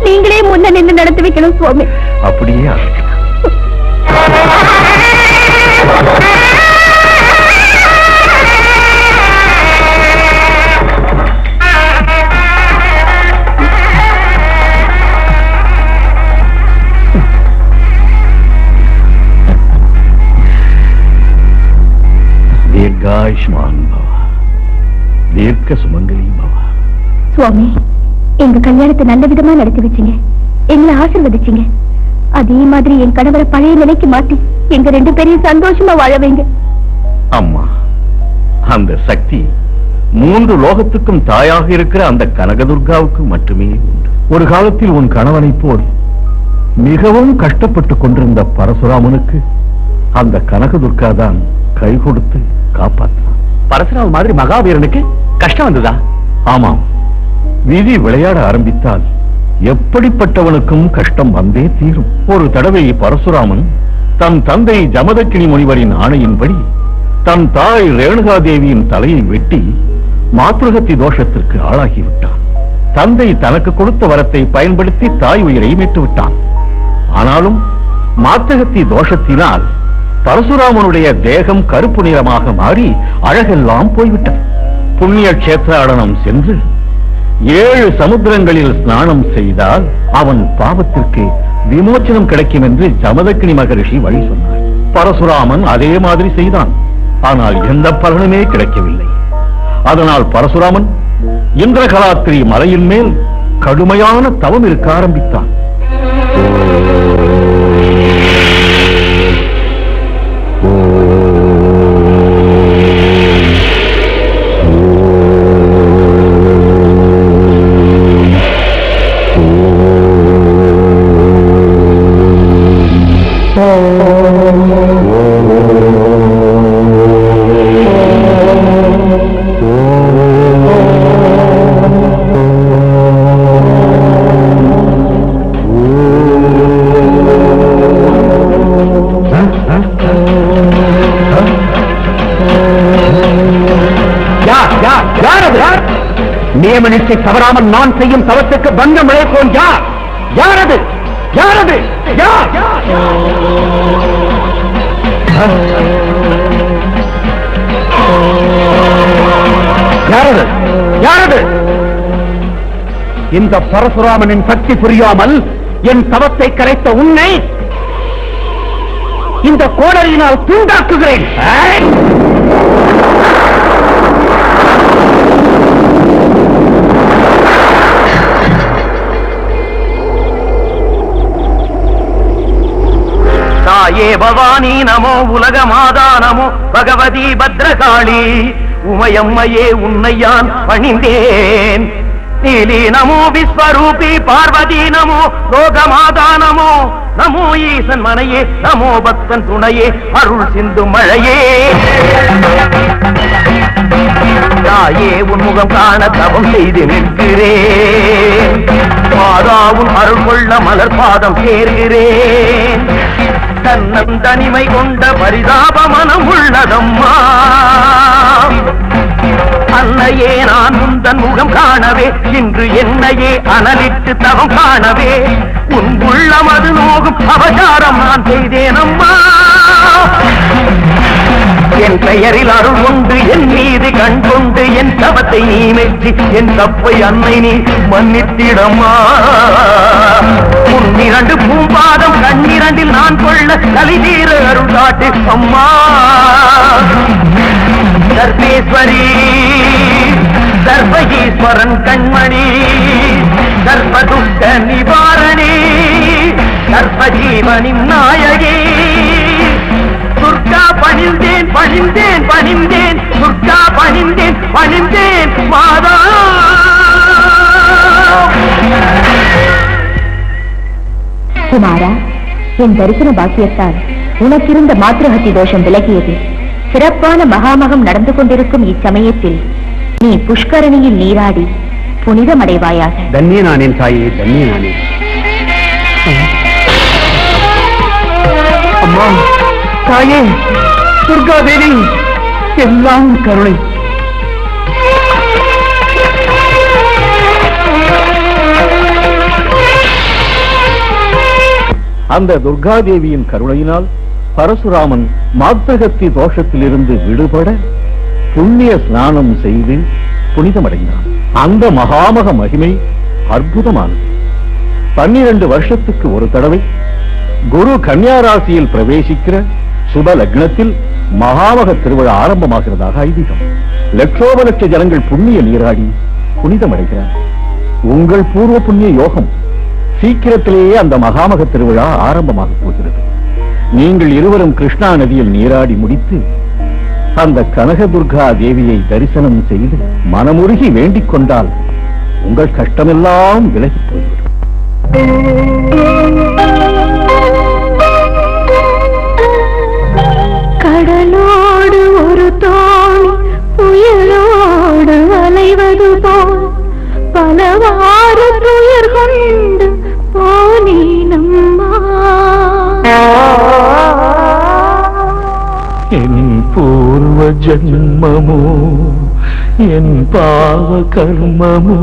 நீங்களே முன்ன நின்று நடத்தி வைக்கணும் சுவாமி. அப்படியே ஆகட்டும். தீர்காயுஷ்மான் பவா, தீர்க்க சுமங்கலி பவா. சுவாமி, எங்க கல்யாணத்தை நல்ல விதமா நடத்தி வச்சீங்க, எங்களை ஆசீர்வதிச்சீங்க. அதே மாதிரி என் கணவரை பழைய நிலைக்கு மாத்தி எங்க 2 பேரையும் சந்தோஷமா வாழ வைங்க. அம்மா, அந்த சக்தி 3 லோகத்துக்கும் தாயாக இருக்கிற அந்த கனகதுர்காவுக்கு மட்டுமே உண்டு. ஒரு காலத்தில் உன் கணவனைப் போல் மிகவும் கஷ்டப்பட்டு கொண்டிருந்த பரசுராமனுக்கு அந்த கனகதுர்கா தான் கை கொடுத்து காப்பாற்றினான். பரசுராம மாதிரி மகாவீரனுக்கு கஷ்டம் வந்ததா? ஆமாம், விதி விளையாட ஆரம்பித்தால் எப்படிப்பட்டவனுக்கும் கஷ்டம் வந்தே தீரும். ஒரு தடவை பரசுராமன் தன் தந்தை ஜமதக்கினி முனிவரின் ஆணையின்படி தன் தாய் ரேணுகாதேவியின் தலையை வெட்டி மாத்ருகத்தி தோஷத்திற்கு ஆளாகிவிட்டான். தந்தை தனக்கு கொடுத்த வரத்தை பயன்படுத்தி தாய் உயிரை மீட்டு விட்டான். ஆனாலும் மாத்ருகத்தி தோஷத்தினால் பரசுராமனுடைய தேகம் கருப்பு நிறமாக மாறி அழகெல்லாம் போய்விட்டது. புண்ணிய கஷேத்ராடனம் சென்று 7 சமுத்திரங்களில் ஸ்நானம் செய்தால் அவன் பாவத்திற்கு விமோச்சனம் கிடைக்கும் என்று ஜமதக்கினி மகரிஷி வழி சொன்னார். பரசுராமன் அதே மாதிரி செய்தான். ஆனால் எந்த பலனுமே கிடைக்கவில்லை. அதனால் பரசுராமன் இந்திரகலாத்திரி மலையின் மேல் கடுமையான தவம் இருக்க ஆரம்பித்தான். நியம நிச்சை தவறாமல் நான் செய்யும் தவத்துக்கு பங்கம் விளைப்போம். யார்? யாரது? யாரது? யார்? யாரது? யாரது? இந்த பரசுராமனின் சக்தி புரியாமல் என் தவத்தை கரைத்த உன்னை இந்த கோடரியினால் தூண்டாக்குகிறேன். தாயே பவானி நமோ, உலக மாதா நமோ, பகவதி பத்ரகாளி உமையம்மையே உன்னை யான் பணிந்தேன். நீலி நமோ, விஸ்வரூபி பார்வதி நமோ, லோகமாதா நமோ, நமோ ஈசன் மனையே, நமோ பக்தன் துணையே, அருள் சிந்து மழையே. தாயே உன்முகம் காண தவம் செய்து நிற்கிறேன். மாதாவும் அருள் கொள்ள மலர் பாதம் சேர்கிறேன். தன்னம் தனிமை கொண்ட பரிதாப மனம் உள்ளதம்மா. அன்னையே நான் முந்தன் முகம் காணவே, இன்று என்னையே அனலிட்டு தவம் காணவே, உன் உள்ளம் அது நோகும் அபசாரம் நான் செய்தேனம்மா. என் பெயரில் அருள் உண்டு, என் மீது கண் கொண்டு, என் தவத்தை நீ மெச்சி, என் தப்பை அன்னை நீ மன்னித்திடம்மா. உன் இரண்டு பூம்பாதம் கண்ணிரண்டில் நான் கொள்ள கலை தீர அருள் காட்டு அம்மா. சர்வேஸ்வரி சர்வஈஸ்வரன் கண்மணி, சர்வதுக்க நிவாரணி, சர்வஜீவனின் நாயகி. துர்கா பணிந்தேன் பணிந்தேன் பணிந்தேன், துர்கா பணிந்தேன் பணிந்தேன் மாதா. குமாரா, என் தரிசன பாக்கியத்தால் உனக்கிருந்த மாத்ருஹத்தி தோஷம் விலகியது. சிறப்பான மகாமகம் நடந்து கொண்டிருக்கும் இச்சமயத்தில் நீ புஷ்கரணியில் நீராடி புனிதமடைவாயாக. தன்யனானேன் தாயே, தன்யனானேன். அம்மா, தாயே, துர்காதேவி, எல்லாம் கருணை. அந்த துர்காதேவியின் கருணையினால் பரசுராமன் மாத்ருஹத்தி தோஷத்திலிருந்து விடுபட புண்ணிய ஸ்நானம் செய்து புனிதமடைந்தான். அந்த மகாமக மகிமை அற்புதமானது. 12 வருஷத்துக்கு ஒரு தடவை குரு கன்னியா ராசியில் பிரவேசிக்கிற சுப லக்னத்தில் மகாமக திருவிழா ஆரம்பமாகிறதாக ஐதீகம். லட்சோப லட்ச ஜனங்கள் புண்ணிய நீராடி புனிதமடைகிறார். உங்கள் பூர்வ புண்ணிய யோகம் சீக்கிரத்திலேயே அந்த மகாமக திருவிழா ஆரம்பமாக போகிறது. நீங்கள் இருவரும் கிருஷ்ணா நதியில் நீராடி முடித்து அந்த கனகதுர்கா தேவியை தரிசனம் செய்து மனமுருகி வேண்டிக் கொண்டால் உங்கள் கஷ்டமெல்லாம் விலகி போய்விடும். கடலோடு ஒரு தோணி புயலோடு அலைவது போல் பலவாறு துயர் கொண்டு போனேனம்மா. என் பூர்வ ஜன்மமோ என் பாவ கர்மமோ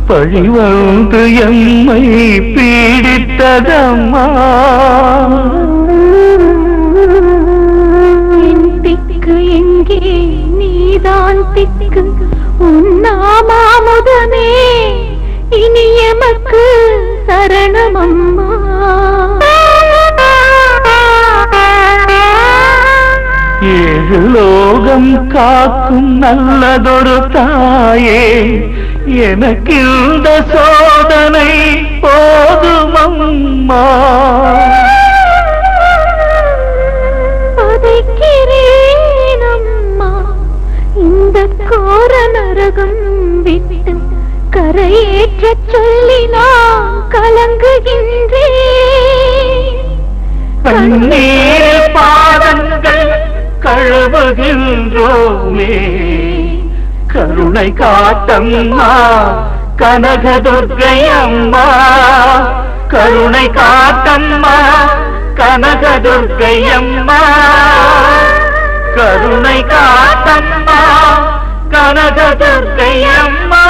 பழிவந்து எம்மை பீடித்ததம்மா. என் திக்கு எங்கே, நீதான் திக்கு, உன்னாமாமுதமே இனி எமக்கு சரணமம்மா. ஏழு லோகம் காக்கும் நல்லதொரு தாயே, எனக்கு இந்த சோதனை போதுமம்மா. பதைக்கிறேனம்மா இந்த கோர நரகம் விட்டு, கரையேற்ற சொல்லி நான் கலங்குகின்றேன். கண்ணீர் பாதங்கள் கழுவுகின்றோமே, கருணை காட்டம்மா கனகதுர்க்கை அம்மா, கருணை காட்டம்மா கனகதுர்க்கை அம்மா, கருணை காட்டம்மா கனகதுர்க்கை அம்மா.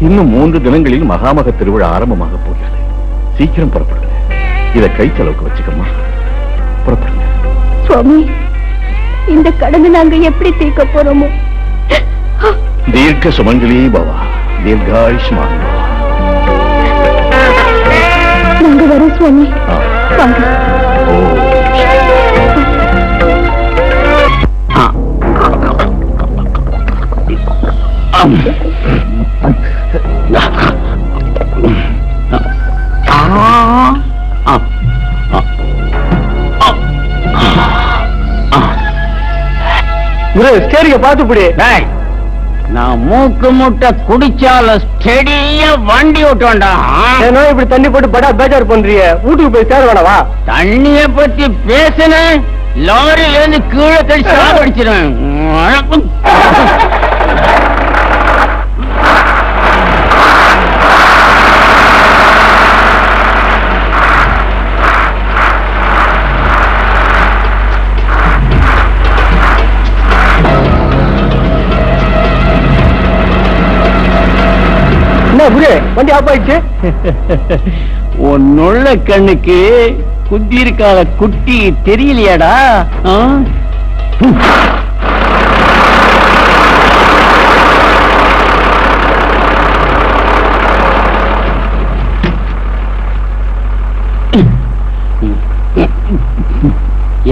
இன்னும் 3 தினங்களில் மகாமக திருவிழா ஆரம்பமாக போகிறது. சீக்கிரம் புறப்படுங்க. இதை கை செலவுக்கு வச்சுக்கம்மா. புறப்படுங்க. சுவாமி, இந்த கடனை நாங்க எப்படி தீர்க்க போறோமோ? தீர்க்க சுமங்கலி பவா, தீர்காயுஷ்மான் பவா. நாங்க வரோம் சுவாமி. வாங்க. சரிங்க பாத்துப்படி. நான் மூக்கு முட்டை குடிச்சால ஸ்டெடியா வண்டி ஓட்டுவேன்டா. ஏன்னா இப்படி தண்ணி போட்டு படா பேஜார் பண்றிய, வீட்டுக்கு போய் சேர வேணவா? தண்ணிய பத்தி பேசுனேன், லாரியில இருந்து கீழே தள்ளி சாவடிச்சிருவேன். வண்டி ஆஃப் ஆயிடுச்சு. உன்னுள்ள கண்ணுக்கு குத்தி இருக்காத குட்டி தெரியலையாடா?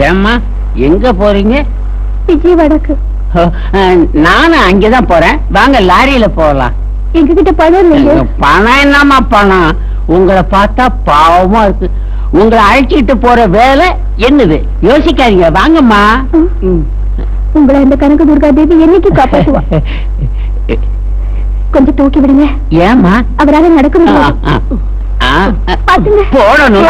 ஏம்மா எங்க போறீங்க? விஜயவாடாக்கு. நானும் அங்கதான் போறேன். வாங்க லாரியில போகலாம். எங்ககிட்ட பணம் இல்லைங்க. பணம் என்னமா பணம்? உங்களை பார்த்தா பாவமா இருக்கு. உங்களை அழைச்சிட்டு போற வேலை என்னது? யோசிக்காதீங்க, வாங்கம்மா. உங்களை அந்த கனக துர்கா தேவி என்னைக்கு காப்பாற்றுவா? கொஞ்சம் தூக்கி விடுங்க. ஏமா அவரால் நடக்க முடியாது. போடணும்.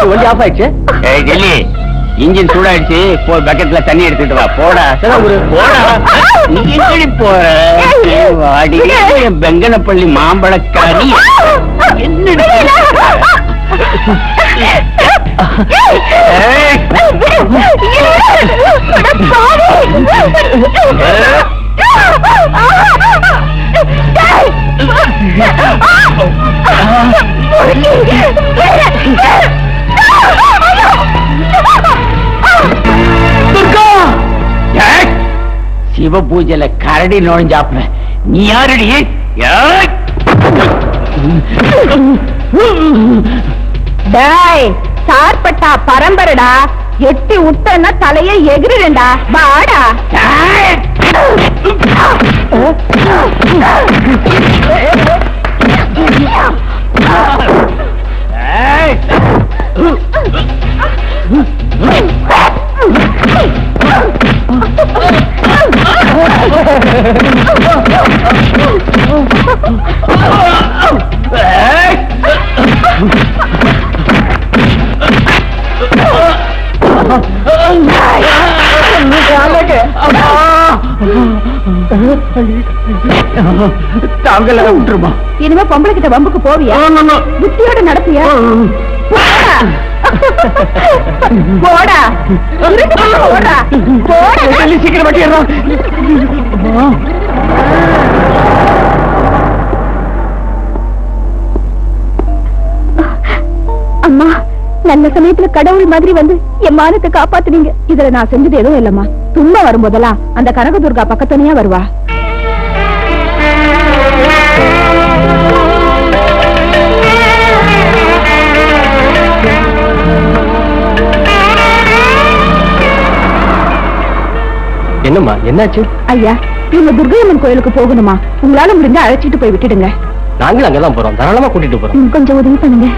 வண்டி ஆஃப் ஆயிடுச்சு. இன்ஜின் சூடாயிடுச்சு. போய் பக்கெட்ல தண்ணி எடுத்துட்டு வா. போடா போடா. நீ எங்கடி போற? வாடி பெங்கனப்பள்ளி மாம்பழக்காரி. என்ன சிவ பூஜையில கரடி நுழைஞ்சாப்ல நீ யாரடி? சார்பட்டா பரம்பரடா, எட்டி உத்தன்னா தலைய எகிரிடா. வாடா. தாங்கல விட்டுருமா? இனிமே பொம்பளை கிட்ட வம்புக்கு போவியா? புத்தியோட நடத்தியா? போடா போடா போடா சீக்கிரம் வட்டிடுறோம். அம்மா, நல்ல சமயத்துல கடவுள் மாதிரி வந்து என் மானத்தை காப்பாத்துனீங்க. இதுல நான் செஞ்சது எதுவும் இல்லம்மா. தும்மா வரும்போதெல்லாம் அந்த கனகதுர்கா பக்கத்தனியா வருவா. என்னம்மா என்னாச்சு? ஐயா, இவங்க துர்கையம்மன் கோயிலுக்கு போகணுமா? உங்களால முடிஞ்சா அழைச்சிட்டு போய் விட்டுடுங்க. நாங்களும் அங்கதான் போறோம், தாராளமா கூட்டிட்டு போறோம். கொஞ்சம் உதவி பண்ணுங்க.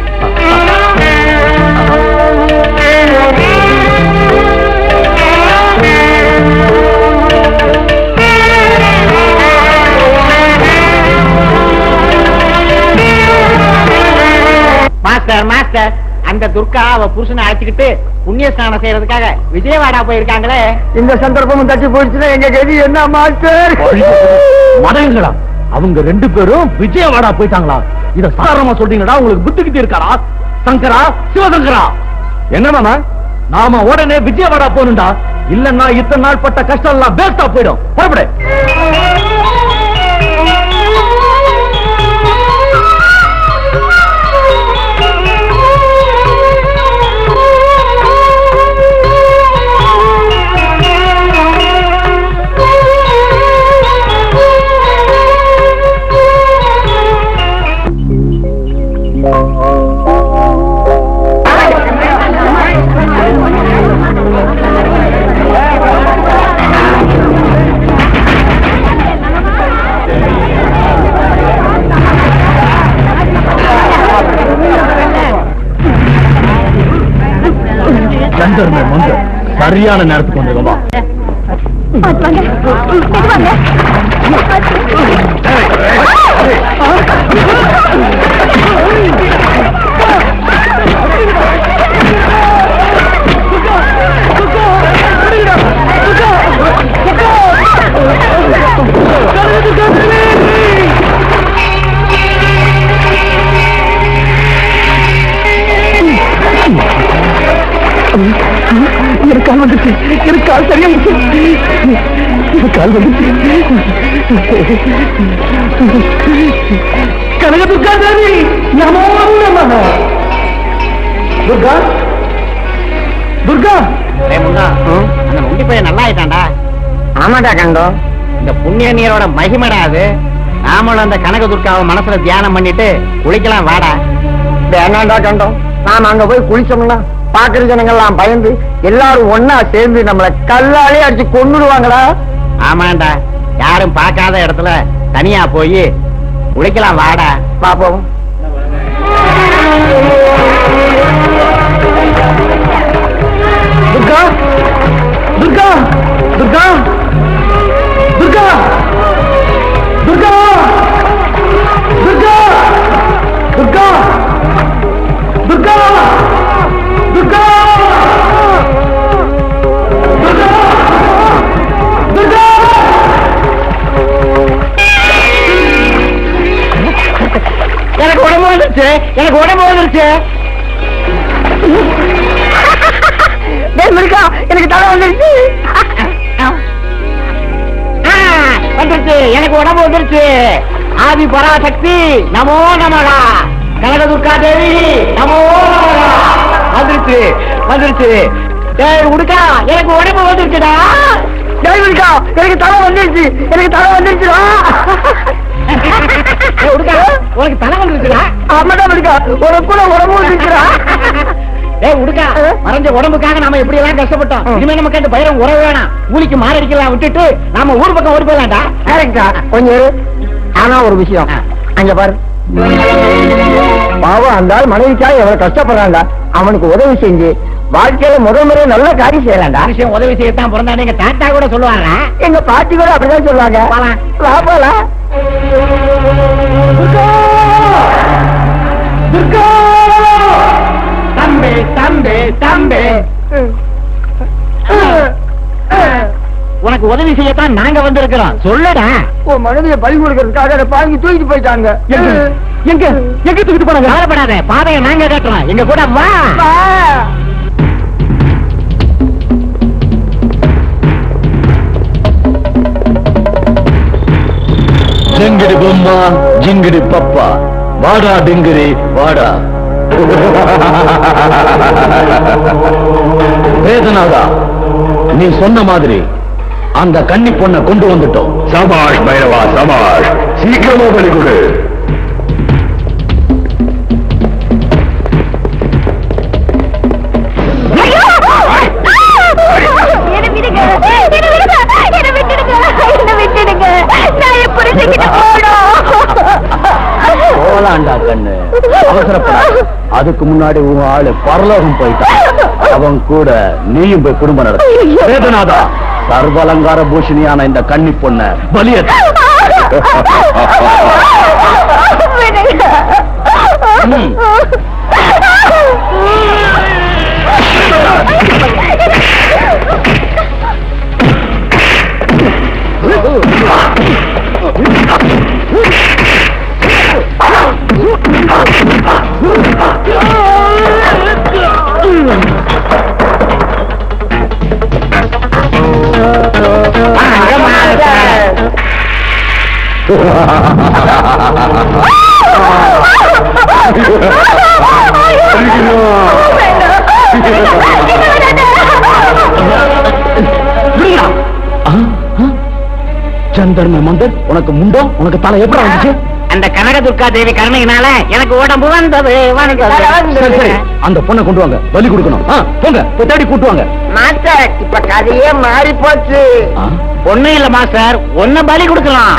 மாஸ்டர் மாஸ்டர், அந்த துர்கா அவ புருஷனை அழைச்சுக்கிட்டு புண்ணிய ஸ்நானம் செய்யறதுக்காக விஜயவாடா போயிருக்காங்களே. இந்த சந்தர்ப்பமும் தட்டி போயிடுச்சுன்னா எங்க கதி என்ன மாஸ்டர்? மடங்களா அவங்க 2 பேரும் விஜயவாடா போயிட்டாங்களா? இத சாதாரணமா சொல்றீங்களா? உங்களுக்கு புத்திக்கிட்டு இருக்காரா? சங்கரா, சிவசங்கரா, என்ன மாமா? நாம உடனே விஜயவாடா போகணும்டா. இல்லன்னா இத்தனை நாள் பட்ட கஷ்டம் எல்லாம் வேஸ்டா போயிடும். புறப்படு. சரியான நேரத்துக்கு வந்துருவா. கால் வந்துச்சு, கால் சரியா கால் வந்துச்சு. கனகதுர்கா தேவி நமோ நமः. துர்கா துர்கா, அந்த முண்டி பையன் நல்லா ஆயிட்டான்டா. ஆமாடா கண்டோம். இந்த புண்ணிய நீரோட மகிமடா அது. நாமளும் அந்த கனகதுர்காவை மனசுல தியானம் பண்ணிட்டு குளிக்கலாம் வாடா. வேணாண்டா கண்டோம். நாம அங்க போய் குளிச்சோம்னா பாக்குற ஜனங்கள்லாம் பயந்து எல்லாரும் ஒன்னா சேர்ந்து நம்மள கல்லாலே அடிச்சு கொன்னுடுவாங்கடா. ஆமாண்டா, யாரும் பார்க்காத இடத்துல தனியா போய் குளிக்கலாம் வாடா. பாப்போம். துர்கா துர்கா துர்கா துர்கா துர்கா துர்கா துர்கா துர்கா துர்கா துர்கா. எனக்கு உடம்பு வந்துருச்சு, எனக்கு உடம்பு வந்துருச்சு. எனக்கு தலை வந்துருச்சு. வந்துருச்சு, எனக்கு உடம்பு வந்துருச்சு. ஆதி பராசக்தி நமோ நமகா. கனகதுர்கா தேவி நமோ நமகா. வந்துருச்சு வந்துருச்சு. டேய் உடுக்கா, எனக்கு உடம்பு வந்துருச்சுடா. டேய் உடுக்கா, எனக்கு தலை வந்துருச்சு, எனக்கு தலை வந்துருச்சுடா. உடுக்கா, உனக்கு தலை வந்துருச்சுடா. ஆமாடா உடுக்கா, உனக்கு கூட உடம்பு வந்துருச்சுடா. டேய் உடுக்கா, மறைஞ்ச உடம்புக்காக நாம எப்படி எல்லாம் கஷ்டப்பட்டோம். இனிமே நமக்கு அந்த பயிரம் உறவு வேணாம். கூலிக்கு மாரடிக்கலாம் விட்டுட்டு நாம ஊர் பக்கம் ஓடி போயிடலாம்டா. கரெக்டா. கொஞ்சம் ஆனா ஒரு விஷயம் அங்க பாரு. பாவம் அந்த ஆள் மனைவிக்காக எவ்வளவு கஷ்டப்படுறாண்டா. அவனுக்கு உதவி செஞ்சு வாழ்க்கையில முறை நல்ல காரியம் செய்யலாம்டா. விஷயம் உதவி செய்யத்தான் பிறந்தானே எங்க தாத்தா கூட சொல்லுவாங்க. எங்க பாட்டி கூட அப்படிதான் சொல்லுவாங்க. போலாம். தம்பி தம்பி தம்பி, உனக்கு உதவி செய்யத்தான் நாங்க வந்திருக்கிறோம். சொல்லுடா. மனைவியை பலி கொடுக்கறதுக்காக பாங்கி தூக்கிட்டு போயிட்டாங்க. எங்க எங்க தூக்கிட்டு போனாங்க? கவலைப்படாத, பாதையை நாங்க கேட்கலாம். எங்க கூட வா. ஜிங்கிடி பொம்மா ஜிங்கிடி பப்பா, வாடா டிங்கிரி வாடா. வேதனாதா, நீ சொன்ன மாதிரி அந்த கன்னி பொண்ணை கொண்டு வந்துட்டோம். சபாஷ் பைரவா, சபாஷ். சீக்கிரமா பலி கொடு. போலாண்டா கண்ணு, அவசரப்படாத. அதுக்கு முன்னாடி உன் ஆளு பரலோகம் போயிட்டான். அவன் கூட நீயும் போய் குடும்பம் நடத்த. வேதனாதா, சர்வலங்கார பூஷணியான இந்த கன்னி பொண்ண பலிய சந்தர்ம மந்தர், உனக்கு முண்டம், உனக்கு தலை எப்படி வந்துச்சு? அந்த கனகதுர்கா தேவி கருணையினால எனக்கு உடம்பு வந்தது. சரி, சரி, அந்த பொண்ணை கொண்டு வாங்க, பலி கொடுக்கணும். போங்க, போய் தேடி கூட்டு வாங்க. மாஸ்டர், இப்ப கதையே மாறி போச்சு. ஒண்ணும் இல்ல மாஸ்டர், ஒன்ன பலி கொடுக்கலாம்.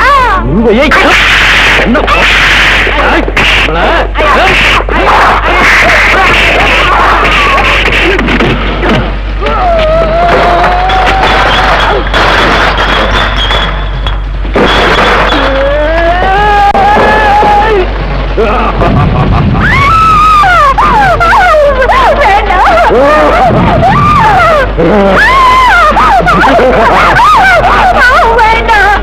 வேண்டாம்.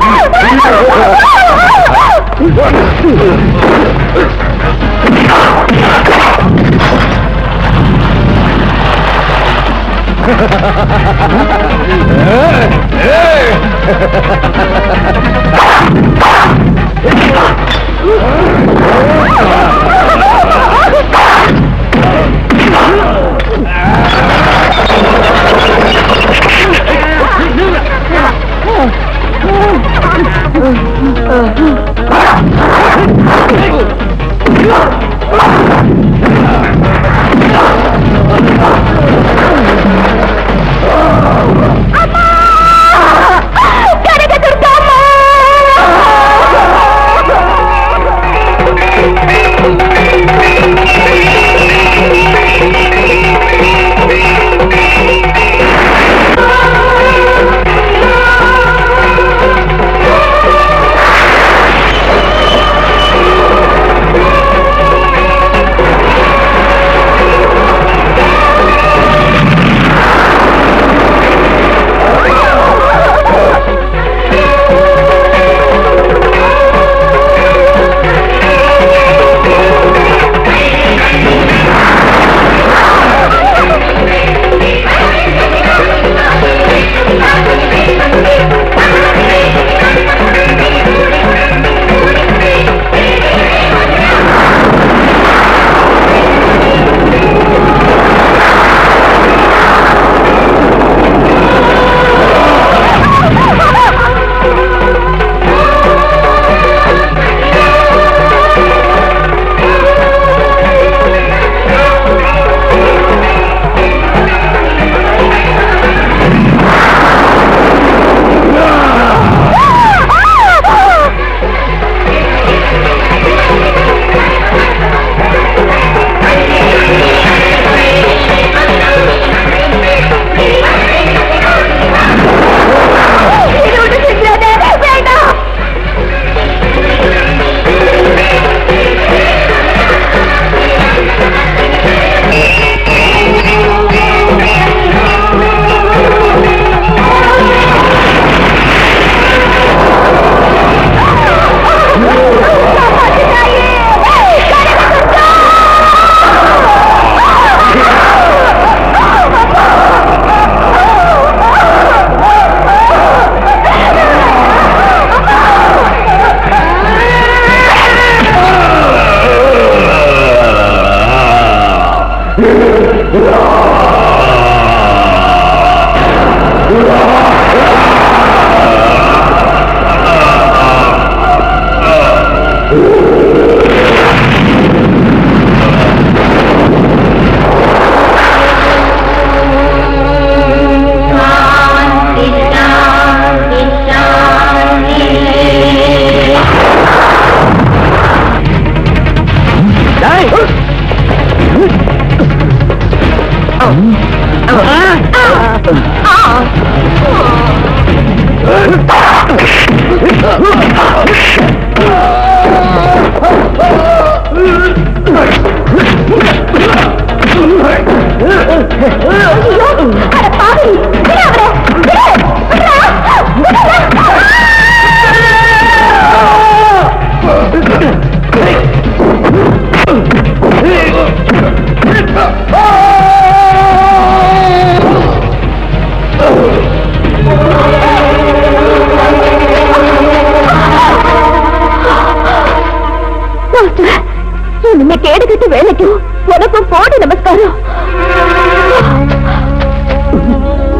எனக்கும் போடு நமஸ்காரம்.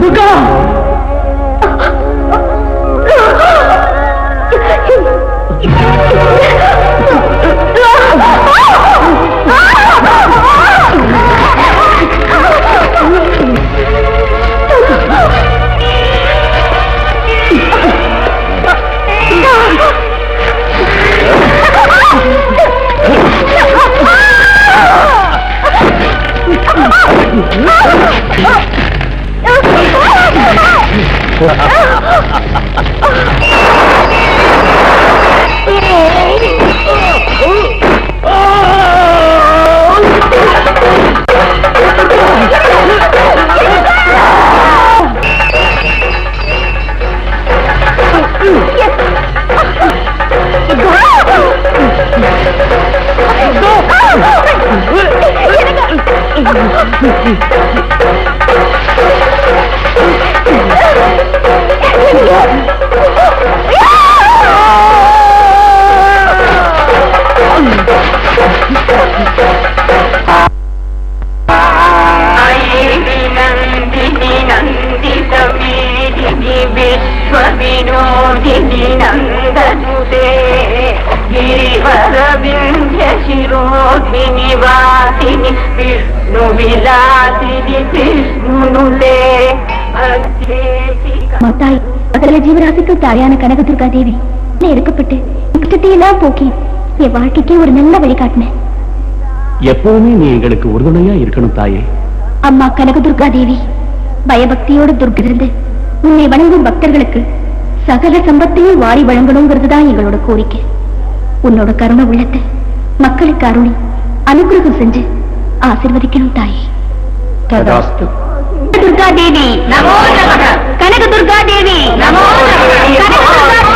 துர்கா विनोदिनी नन्दनुते गिरिवरविन्ध्य शिरोधिनि वासिनि विष्णुविलासिनि विष्णुनुते மத்தாய் சகல ஜீவராசிக்கு தாயான கனகதுர்கா தேவி எடுக்கப்பட்டு கஷ்டத்தையெல்லாம் போக்கி என் வாழ்க்கைக்கு ஒரு நல்ல வழிகாட்டினேன். எப்பவுமே நீ எங்களுக்கு உறுதுணையா இருக்கணும் தாயே. அம்மா கனகதுர்கா தேவி பயபக்தியோடு துர்கிருந்து உன்னை வணங்கும் பக்தர்களுக்கு சகல சம்பத்தையும் வாரி வழங்கணுங்கிறதுதான் எங்களோட கோரிக்கை. உன்னோட கருணை உள்ளத்தை மக்களுக்கு அருளி அனுகிரகம் செஞ்சு ஆசீர்வதிக்கணும் தாயே. துர்கா தேவி நமோ நமः. கனக துர்கா தேவி நமோ நமः.